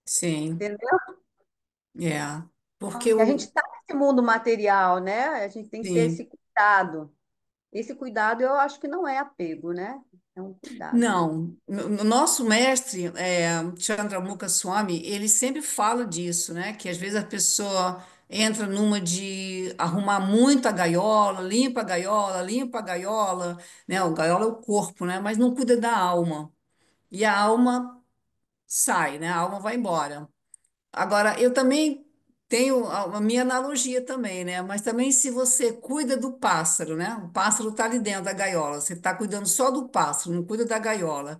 Sim, entendeu? é. Porque Que a gente está nesse mundo material, né? A gente tem que ter esse sim. cuidado. Esse cuidado eu acho que não é apego, né? É um cuidado mesmo. Não, no nosso mestre, Chandramukha Swami, ele sempre fala disso, né? Que às vezes a pessoa entra numa de arrumar muito a gaiola, limpa a gaiola, né? O gaiola é o corpo, né? Mas não cuida da alma. E a alma sai, né? A alma vai embora. Agora, eu também tenho a minha analogia também, né? Mas também se você cuida do pássaro, né? O pássaro está ali dentro da gaiola, você está cuidando só do pássaro, não cuida da gaiola.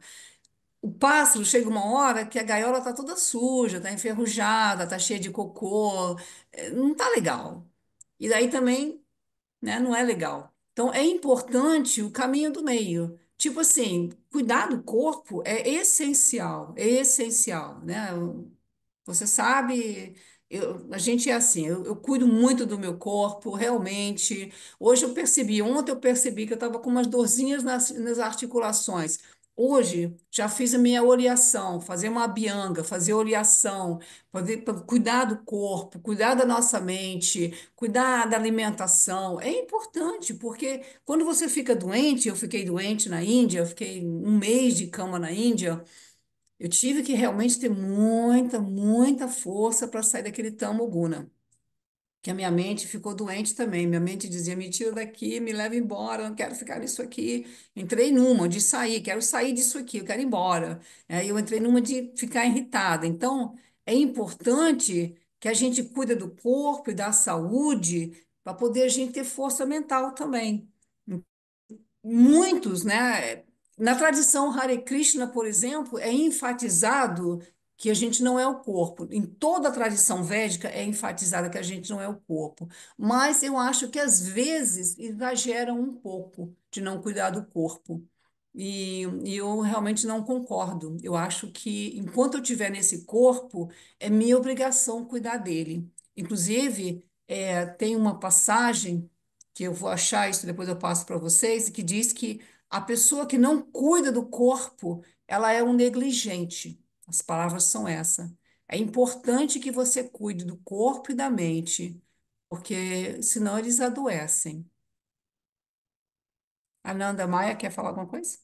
O pássaro chega uma hora que a gaiola está toda suja, está enferrujada, está cheia de cocô, não está legal. E daí também, né, não é legal. Então é importante o caminho do meio. Tipo assim, cuidar do corpo é essencial, né? Você sabe, a gente é assim, eu cuido muito do meu corpo, realmente. Hoje eu percebi, ontem eu percebi que eu estava com umas dorzinhas nas articulações. Hoje já fiz a minha oleação, fazer uma bianga, fazer oleação, cuidar do corpo, cuidar da nossa mente, cuidar da alimentação. É importante, porque quando você fica doente, eu fiquei doente na Índia, eu fiquei um mês de cama na Índia. Eu tive que realmente ter muita, muita força para sair daquele tamo guna. que a minha mente ficou doente também. Minha mente dizia: me tira daqui, me leva embora, não quero ficar nisso aqui. Entrei numa de sair, quero sair disso aqui, eu quero ir embora. Aí eu entrei numa de ficar irritada. Então, é importante que a gente cuida do corpo e da saúde para poder a gente ter força mental também. Muitos, né? Na tradição Hare Krishna, por exemplo, é enfatizado que a gente não é o corpo. Em toda a tradição védica é enfatizada que a gente não é o corpo. Mas eu acho que às vezes exageram um pouco de não cuidar do corpo. E eu realmente não concordo. Eu acho que enquanto eu estiver nesse corpo, é minha obrigação cuidar dele. Inclusive, tem uma passagem que eu vou achar isso, depois eu passo para vocês, que diz que a pessoa que não cuida do corpo, ela é um negligente. As palavras são essas. É importante que você cuide do corpo e da mente, porque senão eles adoecem. A Nanda Maia quer falar alguma coisa?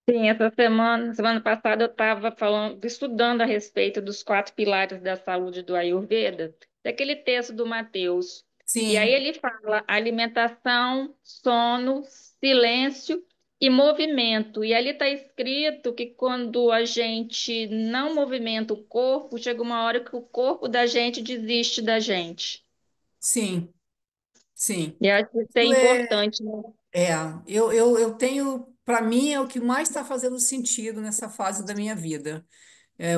Sim, essa semana passada eu estava falando, estudando a respeito dos 4 pilares da saúde do Ayurveda, daquele texto do Mateus. E aí Sim, ele fala alimentação, sono, silêncio e movimento. E ali está escrito que quando a gente não movimenta o corpo, chega uma hora que o corpo da gente desiste da gente. sim, sim. E eu acho que isso é Isso importante, né? é, eu tenho, para mim, é o que mais está fazendo sentido nessa fase da minha vida.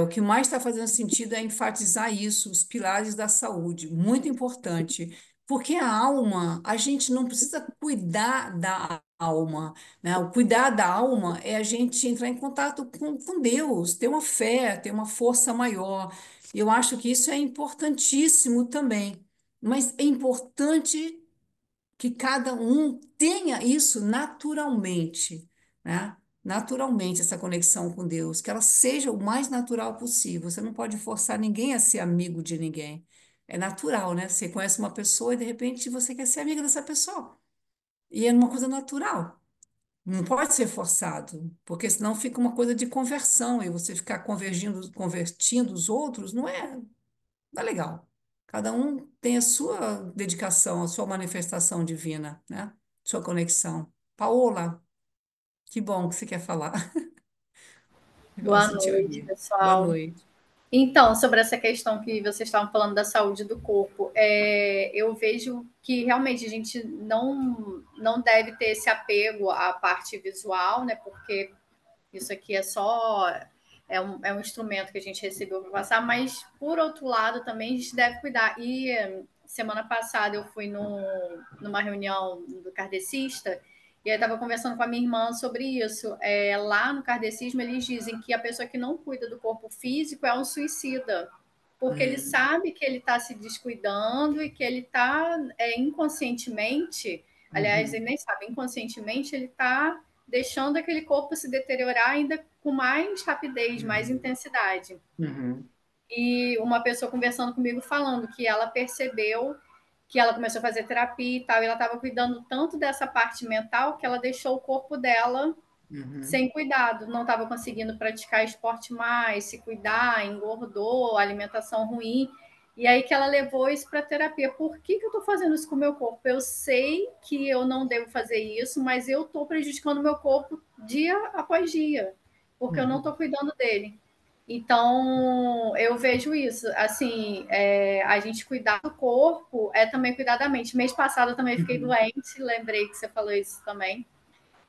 O que mais está fazendo sentido é enfatizar isso, os pilares da saúde, muito importante, porque a alma, a gente não precisa cuidar da alma, né? O cuidar da alma é a gente entrar em contato com Deus, ter uma fé, ter uma força maior. Eu acho que isso é importantíssimo também, mas é importante que cada um tenha isso naturalmente, né? Naturalmente, essa conexão com Deus, que ela seja o mais natural possível. Você não pode forçar ninguém a ser amigo de ninguém. É natural, né? Você conhece uma pessoa e de repente você quer ser amiga dessa pessoa. E é uma coisa natural. Não pode ser forçado, porque senão fica uma coisa de conversão e você ficar convertindo os outros não é legal. Cada um tem a sua dedicação, a sua manifestação divina, né? Sua conexão. Paola, que bom que você quer falar. Eu Boa gosto de te noite, ouvir. Boa pessoal. noite. Então, sobre essa questão que vocês estavam falando da saúde do corpo, eu vejo que realmente a gente não deve ter esse apego à parte visual, né? Porque isso aqui é um instrumento que a gente recebeu para passar, mas por outro lado também a gente deve cuidar. E semana passada eu fui numa reunião do kardecista e eu estava conversando com a minha irmã sobre isso. Lá no kardecismo eles dizem que a pessoa que não cuida do corpo físico é um suicida, porque ele Hum, sabe que ele está se descuidando e que ele está inconscientemente, aliás, ele uhum, nem sabe, inconscientemente ele está deixando aquele corpo se deteriorar ainda com mais rapidez, mais uhum, intensidade. uhum, E uma pessoa conversando comigo falando que ela percebeu que ela começou a fazer terapia e tal, e ela estava cuidando tanto dessa parte mental que ela deixou o corpo dela uhum, sem cuidado, não estava conseguindo praticar esporte mais, se cuidar, engordou, alimentação ruim. E aí que ela levou isso para terapia. Por que eu estou fazendo isso com o meu corpo? Eu sei que eu não devo fazer isso, mas eu estou prejudicando o meu corpo dia após dia, porque eu não estou uhum, cuidando dele. Então, eu vejo isso. Assim, a gente cuidar do corpo é também cuidar da mente. Mês passado eu também fiquei uhum, doente, lembrei que você falou isso também.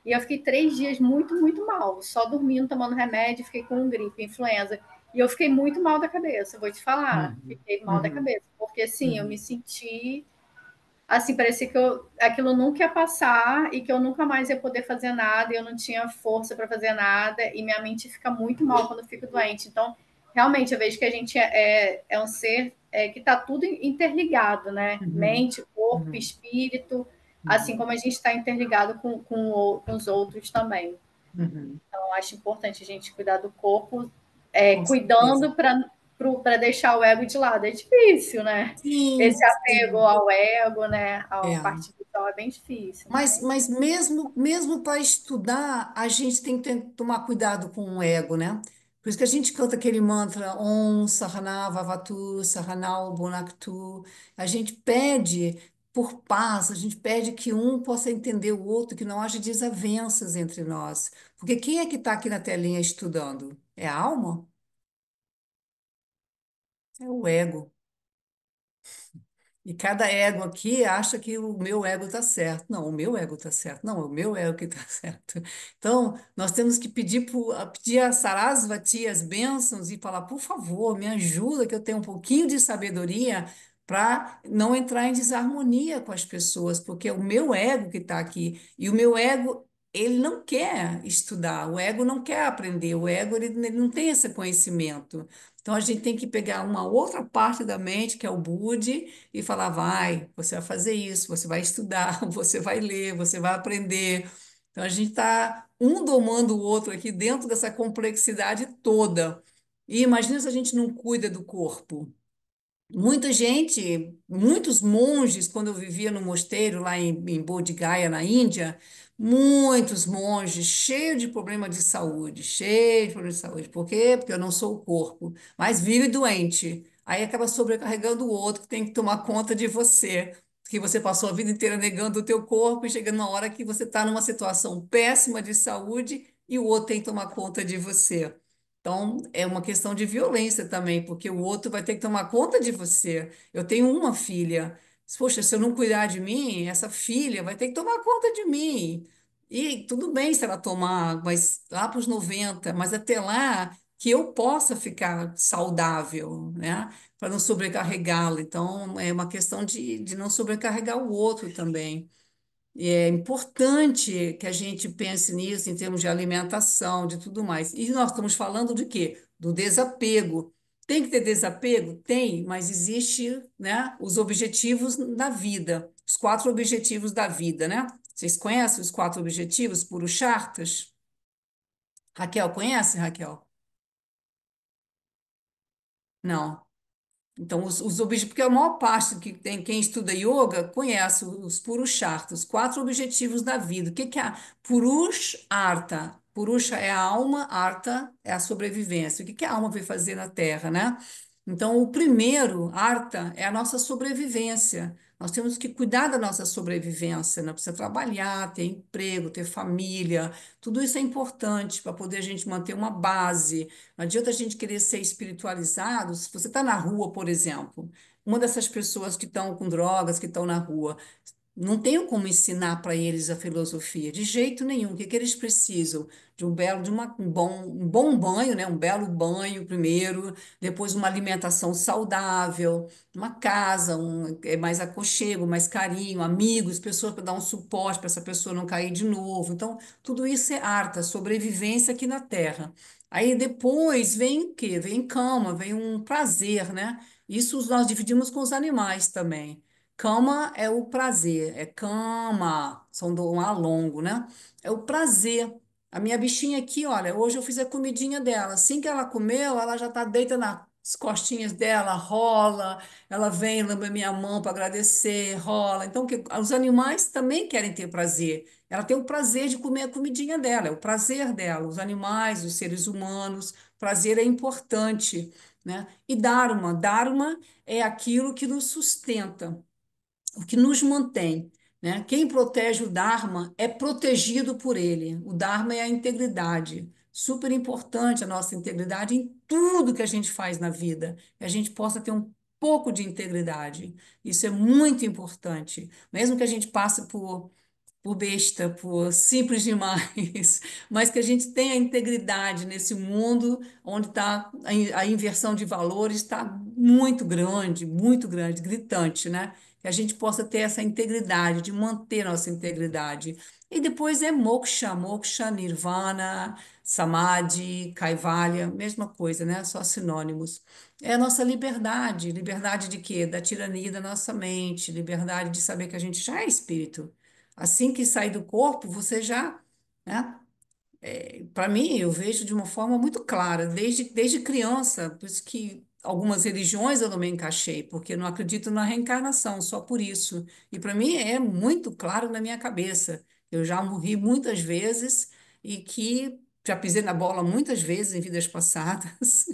E eu fiquei 3 dias muito, muito mal, só dormindo, tomando remédio, fiquei com gripe, influenza. E eu fiquei muito mal da cabeça, vou te falar. uhum, Fiquei mal da uhum, cabeça, porque assim, eu me uhum, senti assim, parecia que aquilo nunca ia passar e que eu nunca mais ia poder fazer nada, e eu não tinha força para fazer nada, e minha mente fica muito mal quando eu fico doente. Então, realmente, eu vejo que a gente é um ser que está tudo interligado, né? uhum, Mente, corpo, uhum, espírito, assim uhum, como a gente está interligado com os outros também. uhum. Então, acho importante a gente cuidar do corpo, Com certeza. cuidando para deixar o ego de lado. É difícil, né? Esse Sim, apego sim. ao ego, né? À É. parte visual é bem difícil, Mas mesmo para estudar, a gente tem que tomar cuidado com o ego, né? Por isso que a gente canta aquele mantra Om Sahana Vavatu Sahanao Bhunaktu. A gente pede por paz, a gente pede que um possa entender o outro, que não haja desavenças entre nós. Porque quem é que está aqui na telinha estudando? É a alma? É o ego. E cada ego aqui acha que o meu ego está certo. Não, o meu ego está certo. Não, é o meu ego que está certo. Então, nós temos que pedir a Sarasvati as bênçãos e falar, por favor, me ajuda, que eu tenho um pouquinho de sabedoria para não entrar em desarmonia com as pessoas, porque é o meu ego que está aqui. E o meu ego, ele não quer estudar, o ego não quer aprender, o ego, ele não tem esse conhecimento. Então, a gente tem que pegar uma outra parte da mente, que é o Budi, e falar: vai, você vai fazer isso, você vai estudar, você vai ler, você vai aprender. Então a gente está um domando o outro aqui dentro dessa complexidade toda. E imagina se a gente não cuida do corpo. Muita gente, muitos monges, quando eu vivia no mosteiro lá em Bodh Gaya, na Índia, muitos monges cheios de problema de saúde, cheios de problema de saúde. Por quê? Porque eu não sou o corpo, mas vive doente. Aí acaba sobrecarregando o outro que tem que tomar conta de você, que você passou a vida inteira negando o teu corpo e chega numa hora que você está numa situação péssima de saúde e o outro tem que tomar conta de você. Então, é uma questão de violência também, porque o outro vai ter que tomar conta de você. Eu tenho uma filha. Poxa, se eu não cuidar de mim, essa filha vai ter que tomar conta de mim. E tudo bem se ela tomar, mas lá para os 90, mas até lá que eu possa ficar saudável, né? Para não sobrecarregá-la. Então, é uma questão de não sobrecarregar o outro também. E é importante que a gente pense nisso em termos de alimentação, de tudo mais. E nós estamos falando de quê? Do desapego. Tem que ter desapego? Tem, mas existe, né, os objetivos da vida, os 4 objetivos da vida, né? Vocês conhecem os 4 objetivos Purusharthas? Raquel, conhece, Raquel? Não. Então, os objetivos, porque a maior parte que tem quem estuda yoga conhece os Purusharthas, os 4 objetivos da vida. O que que é a Purushartha? Purusha é a alma, Artha é a sobrevivência. O que que a alma veio fazer na Terra, né? Então, o primeiro, Artha, é a nossa sobrevivência. Nós temos que cuidar da nossa sobrevivência, né? Precisa trabalhar, ter emprego, ter família. Tudo isso é importante para poder a gente manter uma base. Não adianta a gente querer ser espiritualizado. Se você está na rua, por exemplo, uma dessas pessoas que estão com drogas, que estão na rua, não tenho como ensinar para eles a filosofia, de jeito nenhum. O que que eles precisam? De um belo, um bom banho, né? Um belo banho primeiro, depois uma alimentação saudável, uma casa, mais aconchego, mais carinho, amigos, pessoas para dar um suporte para essa pessoa não cair de novo. Então, tudo isso é arte, a sobrevivência aqui na Terra. Aí depois vem o quê? Vem cama, vem um prazer, né? Isso nós dividimos com os animais também. Cama é o prazer, é cama, são do um alongo, né? É o prazer. A minha bichinha aqui, olha, hoje eu fiz a comidinha dela. Assim que ela comeu, ela já tá deita nas costinhas dela, rola, ela vem, lambe minha mão para agradecer, rola. Então, os animais também querem ter prazer. Ela tem o prazer de comer a comidinha dela, é o prazer dela. Os animais, os seres humanos, prazer é importante, né? E Dharma é aquilo que nos sustenta, o que nos mantém, né? Quem protege o Dharma é protegido por ele. O Dharma é a integridade. Super importante a nossa integridade em tudo que a gente faz na vida. Que a gente possa ter um pouco de integridade. Isso é muito importante. Mesmo que a gente passe por besta, por simples demais, mas que a gente tenha integridade nesse mundo onde tá, a inversão de valores está muito grande, gritante, né? Que a gente possa ter essa integridade, de manter nossa integridade. E depois é moksha, nirvana, samadhi, kaivalya, mesma coisa, né? Só sinônimos. É a nossa liberdade. Liberdade de quê? Da tirania da nossa mente, liberdade de saber que a gente já é espírito. Assim que sai do corpo, você já, né? Para mim, eu vejo de uma forma muito clara, desde criança, por isso que algumas religiões eu não me encaixei, porque eu não acredito na reencarnação, só por isso. E para mim é muito claro na minha cabeça. Eu já morri muitas vezes e que já pisei na bola muitas vezes em vidas passadas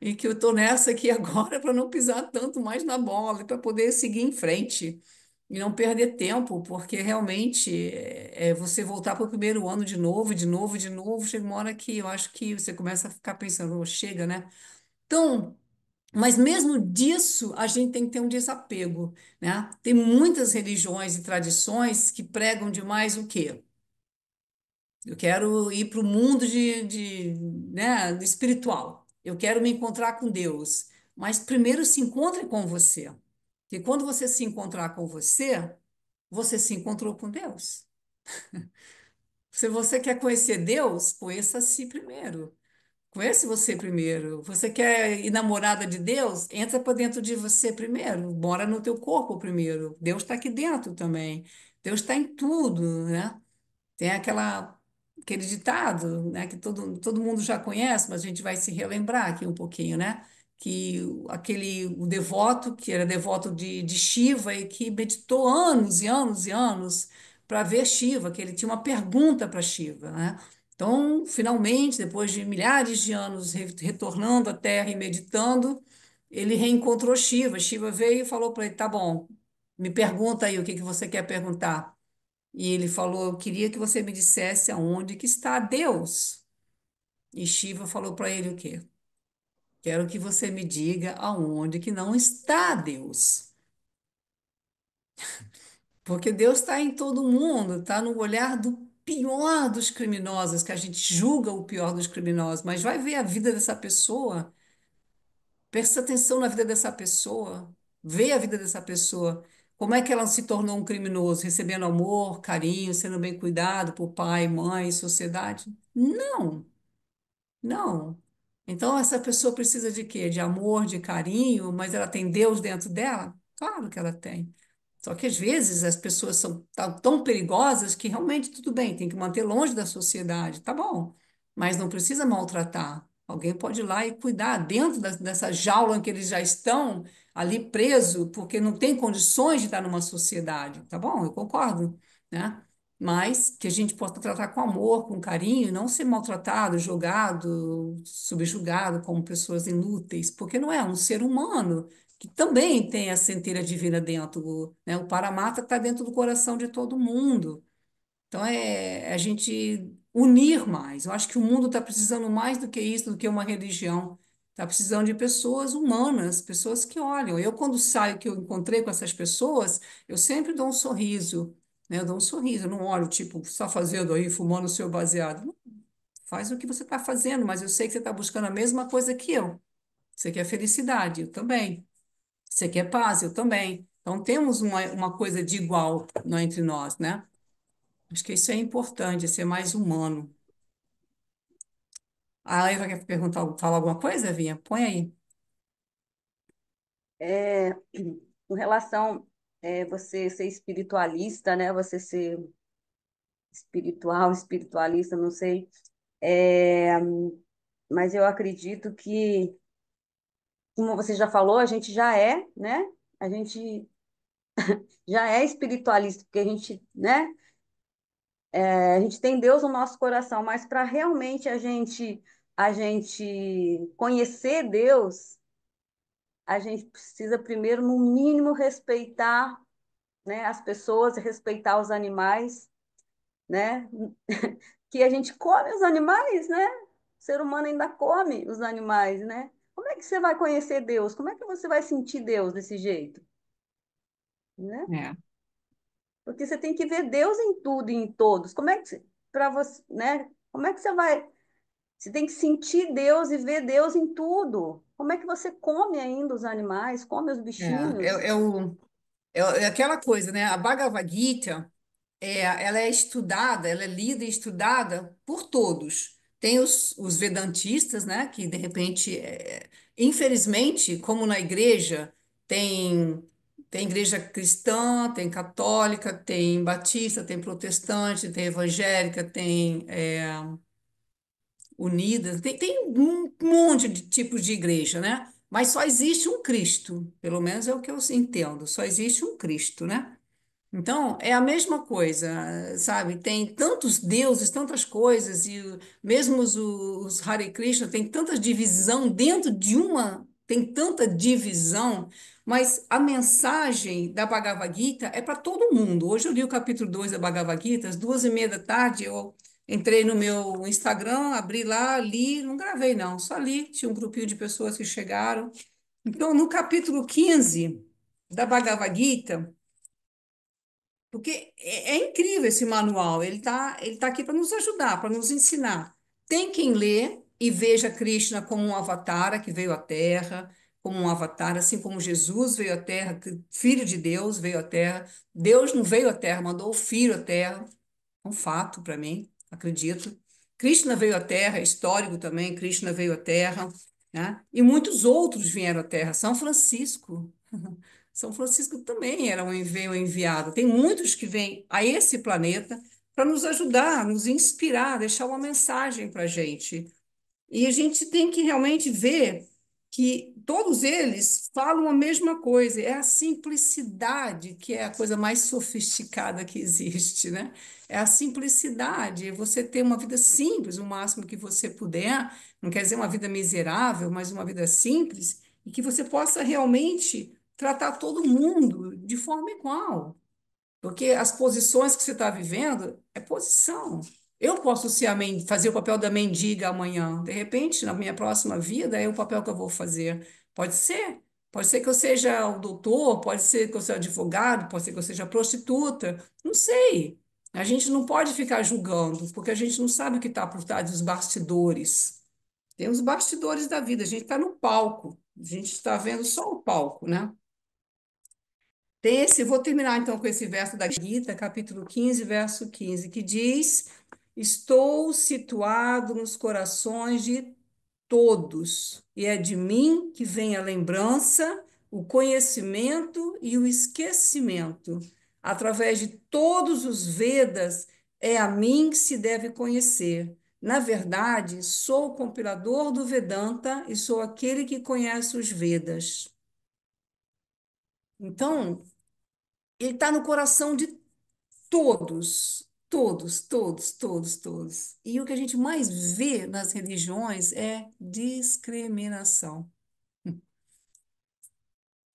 e que eu estou nessa aqui agora para não pisar tanto mais na bola, para poder seguir em frente e não perder tempo, porque realmente é você voltar para o primeiro ano de novo, de novo, de novo, chega uma hora que eu acho que você começa a ficar pensando, "Oh, chega, né? Então, mas mesmo disso, a gente tem que ter um desapego, né? Tem muitas religiões e tradições que pregam demais o quê? Eu quero ir para o mundo né, do espiritual. Eu quero me encontrar com Deus. Mas primeiro se encontre com você. Porque quando você se encontrar com você, você se encontrou com Deus. Se você quer conhecer Deus, conheça a si primeiro. Conhece você primeiro. Você quer ir namorada de Deus? Entra para dentro de você primeiro. Mora no teu corpo primeiro. Deus está aqui dentro também. Deus está em tudo, né? Tem aquele ditado, né, que todo mundo já conhece, mas a gente vai se relembrar aqui um pouquinho, né? Que o devoto, que era devoto de Shiva e que meditou anos e anos e anos para ver Shiva, que ele tinha uma pergunta para Shiva, né? Então, finalmente, depois de milhares de anos retornando à Terra e meditando, ele reencontrou Shiva. Shiva veio e falou para ele: tá bom, me pergunta aí o que que você quer perguntar. E ele falou: eu queria que você me dissesse aonde que está Deus. E Shiva falou para ele o quê? Quero que você me diga aonde que não está Deus. Porque Deus está em todo mundo, está no olhar do pior dos criminosos, que a gente julga o pior dos criminosos, mas vai ver a vida dessa pessoa, presta atenção na vida dessa pessoa, vê a vida dessa pessoa. Como é que ela se tornou um criminoso? Recebendo amor, carinho, sendo bem cuidado por pai, mãe, sociedade? Não. Não. Então, essa pessoa precisa de quê? De amor, de carinho, mas ela tem Deus dentro dela? Claro que ela tem. Só que às vezes as pessoas são tão perigosas que realmente tudo bem, tem que manter longe da sociedade, tá bom, mas não precisa maltratar. Alguém pode ir lá e cuidar dentro dessa jaula em que eles já estão ali preso, porque não tem condições de estar numa sociedade, tá bom? Eu concordo, né? Mas que a gente possa tratar com amor, com carinho, e não ser maltratado, jogado, subjugado como pessoas inúteis, porque não é um ser humano que também tem a centelha divina dentro, né? O Paramatma está dentro do coração de todo mundo. Então é a gente unir mais. Eu acho que o mundo está precisando mais do que isso, do que uma religião. Está precisando de pessoas humanas, pessoas que olham. Eu, quando saio, que eu encontrei com essas pessoas, eu sempre dou um sorriso, né? Eu dou um sorriso, eu não olho, tipo, o que você está fazendo aí, fumando o seu baseado. Não, faz o que você está fazendo, mas eu sei que você está buscando a mesma coisa que eu. Você quer felicidade, eu também. Você quer paz, eu também. Então, temos uma coisa de igual entre nós, né? Acho que isso é importante, é ser mais humano. A Eva quer perguntar, falar alguma coisa, Vinha? Põe aí. É, com relação você ser espiritualista, né? Você ser espiritual, espiritualista, não sei. É, mas eu acredito que, como você já falou, a gente já é, né? A gente já é espiritualista, porque a gente, né? A gente tem Deus no nosso coração, mas para realmente a gente conhecer Deus, a gente precisa primeiro, no mínimo, respeitar, né, as pessoas, respeitar os animais, né? Que a gente come os animais, né? O ser humano ainda come os animais, né? Como é que você vai conhecer Deus? Como é que você vai sentir Deus desse jeito, né? É, Porque você tem que ver Deus em tudo e em todos. Como é que para você, né? Como é que você vai? Você tem que sentir Deus e ver Deus em tudo. Como é que você come ainda os animais, come os é, bichinhos? é aquela coisa, né? A Bhagavad Gita, ela é estudada, ela é lida e estudada por todos. Tem os vedantistas, né? Que, de repente, infelizmente, como na igreja, tem igreja cristã, tem católica, tem batista, tem protestante, tem evangélica, tem unidas, tem um monte de tipos de igreja, né? Mas só existe um Cristo, pelo menos é o que eu entendo, só existe um Cristo, né? Então, é a mesma coisa, sabe? Tem tantos deuses, tantas coisas, e mesmo os Hare Krishna tem tanta divisão dentro de uma, tem tanta divisão, mas a mensagem da Bhagavad Gita é para todo mundo. Hoje eu li o capítulo 2 da Bhagavad Gita, às 2h30 da tarde, eu entrei no meu Instagram, abri lá, li, não gravei não, só li, tinha um grupinho de pessoas que chegaram. Então, no capítulo 15 da Bhagavad Gita, porque é incrível esse manual, ele tá aqui para nos ajudar, para nos ensinar. Tem quem lê e veja Krishna como um avatar que veio à Terra, como um avatar, assim como Jesus veio à Terra, Filho de Deus veio à Terra. Deus não veio à Terra, mandou o Filho à Terra, é um fato para mim, acredito. Krishna veio à Terra, é histórico também, Krishna veio à Terra, né? E muitos outros vieram à Terra. São Francisco. São Francisco também era veio enviado. Tem muitos que vêm a esse planeta para nos ajudar, nos inspirar, deixar uma mensagem para a gente. E a gente tem que realmente ver que todos eles falam a mesma coisa. É a simplicidade que é a coisa mais sofisticada que existe, né? É a simplicidade, é você ter uma vida simples, o máximo que você puder. Não quer dizer uma vida miserável, mas uma vida simples e que você possa realmente tratar todo mundo de forma igual. Porque as posições que você está vivendo é posição. Eu posso ser fazer o papel da mendiga amanhã. De repente, na minha próxima vida, é o papel que eu vou fazer. Pode ser. Pode ser que eu seja o doutor, pode ser que eu seja advogado, pode ser que eu seja prostituta. Não sei. A gente não pode ficar julgando, porque a gente não sabe o que está por trás dos bastidores. Tem os bastidores da vida, a gente está no palco, a gente está vendo só o palco, né? Vou terminar então com esse verso da Gita, capítulo 15, verso 15, que diz: Estou situado nos corações de todos, e é de mim que vem a lembrança, o conhecimento e o esquecimento. Através de todos os Vedas, é a mim que se deve conhecer. Na verdade, sou o compilador do Vedanta e sou aquele que conhece os Vedas. Então, ele está no coração de todos, todos, todos, todos, todos. E o que a gente mais vê nas religiões é discriminação.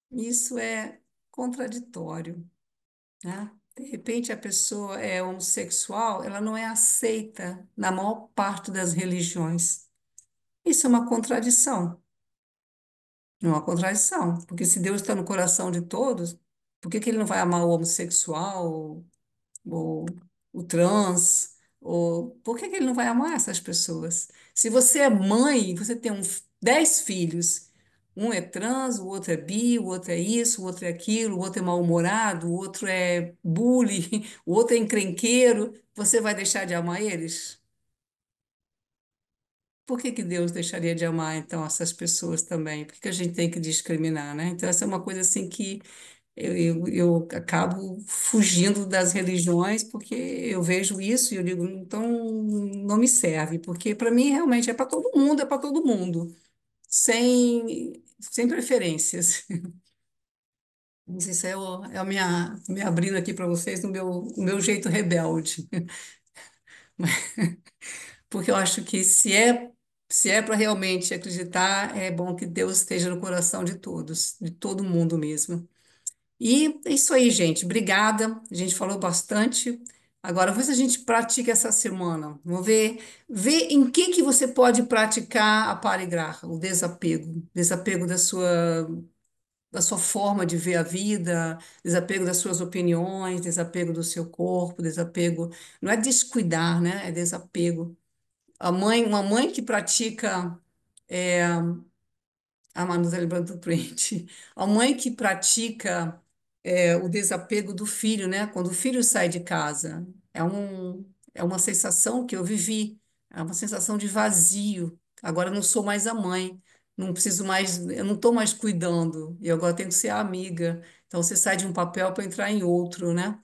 Isso é contraditório, né? De repente, a pessoa é homossexual, ela não é aceita na maior parte das religiões. Isso é uma contradição. É uma contradição, porque se Deus está no coração de todos, por que que ele não vai amar o homossexual, ou o trans, ou por que que ele não vai amar essas pessoas? Se você é mãe, você tem 10 filhos, um é trans, o outro é bi, o outro é isso, o outro é aquilo, o outro é mal-humorado, o outro é bully, o outro é encrenqueiro, você vai deixar de amar eles? Por que que Deus deixaria de amar, então, essas pessoas também? Por que que a gente tem que discriminar, né? Então, essa é uma coisa, assim, que eu acabo fugindo das religiões porque eu vejo isso e eu digo, então não me serve, porque para mim realmente é para todo mundo, sem preferências. Não sei se é a minha, me abrindo aqui para vocês o meu jeito rebelde, porque eu acho que se é para realmente acreditar, é bom que Deus esteja no coração de todos, de todo mundo mesmo. E é isso aí, gente. Obrigada. A gente falou bastante. Agora, vamos ver se a gente pratica essa semana. Vamos ver em que você pode praticar a parigraha, o desapego. Desapego da sua forma de ver a vida, desapego das suas opiniões, desapego do seu corpo, desapego. Não é descuidar, né? É desapego. Uma mãe que pratica. A Manu está lembrando do print. A mãe que pratica o desapego do filho, né? Quando o filho sai de casa, é uma sensação que eu vivi, é uma sensação de vazio. Agora eu não sou mais a mãe, não preciso mais, eu não estou mais cuidando, e agora tenho que ser a amiga. Então você sai de um papel para entrar em outro, né?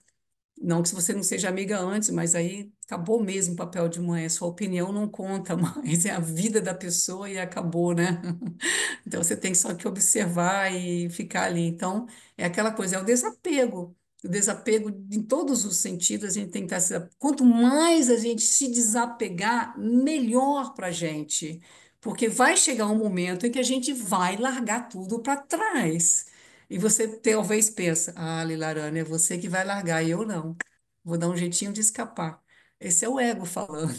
Não que você não seja amiga antes, mas aí acabou mesmo o papel de mãe, a sua opinião não conta mais, é a vida da pessoa e acabou, né? Então você tem só que observar e ficar ali. Então, é aquela coisa, é o desapego. O desapego, em todos os sentidos, a gente tem que estar. Quanto mais a gente se desapegar, melhor para a gente. Porque vai chegar um momento em que a gente vai largar tudo para trás. E você talvez pensa, ah, Lilarane, é você que vai largar, e eu não. Vou dar um jeitinho de escapar. Esse é o ego falando.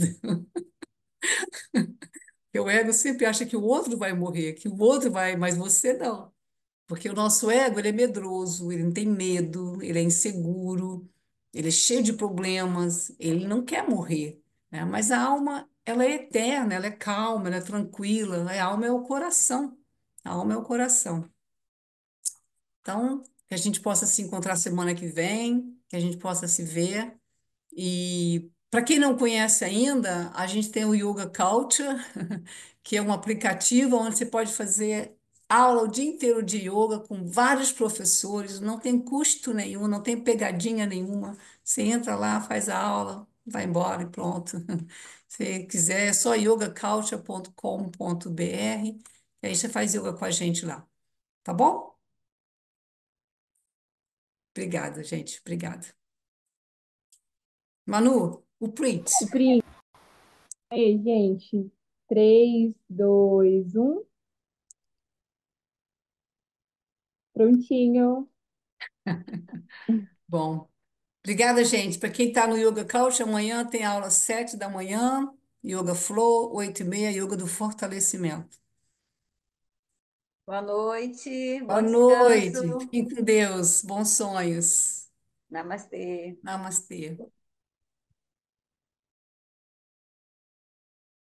Porque o ego sempre acha que o outro vai morrer, que o outro vai, mas você não. Porque o nosso ego, ele é medroso, ele não tem medo, ele é inseguro, ele é cheio de problemas, ele não quer morrer, né? Mas a alma, ela é eterna, ela é calma, ela é tranquila, a alma é o coração. A alma é o coração. Então, que a gente possa se encontrar semana que vem, que a gente possa se ver. E para quem não conhece ainda, a gente tem o Yoga Culture, que é um aplicativo onde você pode fazer aula o dia inteiro de yoga com vários professores, não tem custo nenhum, não tem pegadinha nenhuma. Você entra lá, faz a aula, vai embora e pronto. Se quiser, é só yogaculture.com.br, e aí você faz yoga com a gente lá, tá bom? Obrigada, gente, obrigada. Manu, o print. Pri, aí, gente. 3, 2, 1. Prontinho. Bom. Obrigada, gente. Para quem está no Yoga Couch, amanhã tem aula às 7 da manhã, Yoga Flow, 8h30, Yoga do Fortalecimento. Boa noite, Boa bom noite. descanso. Fiquem com Deus. Bons sonhos. Namastê. Namastê.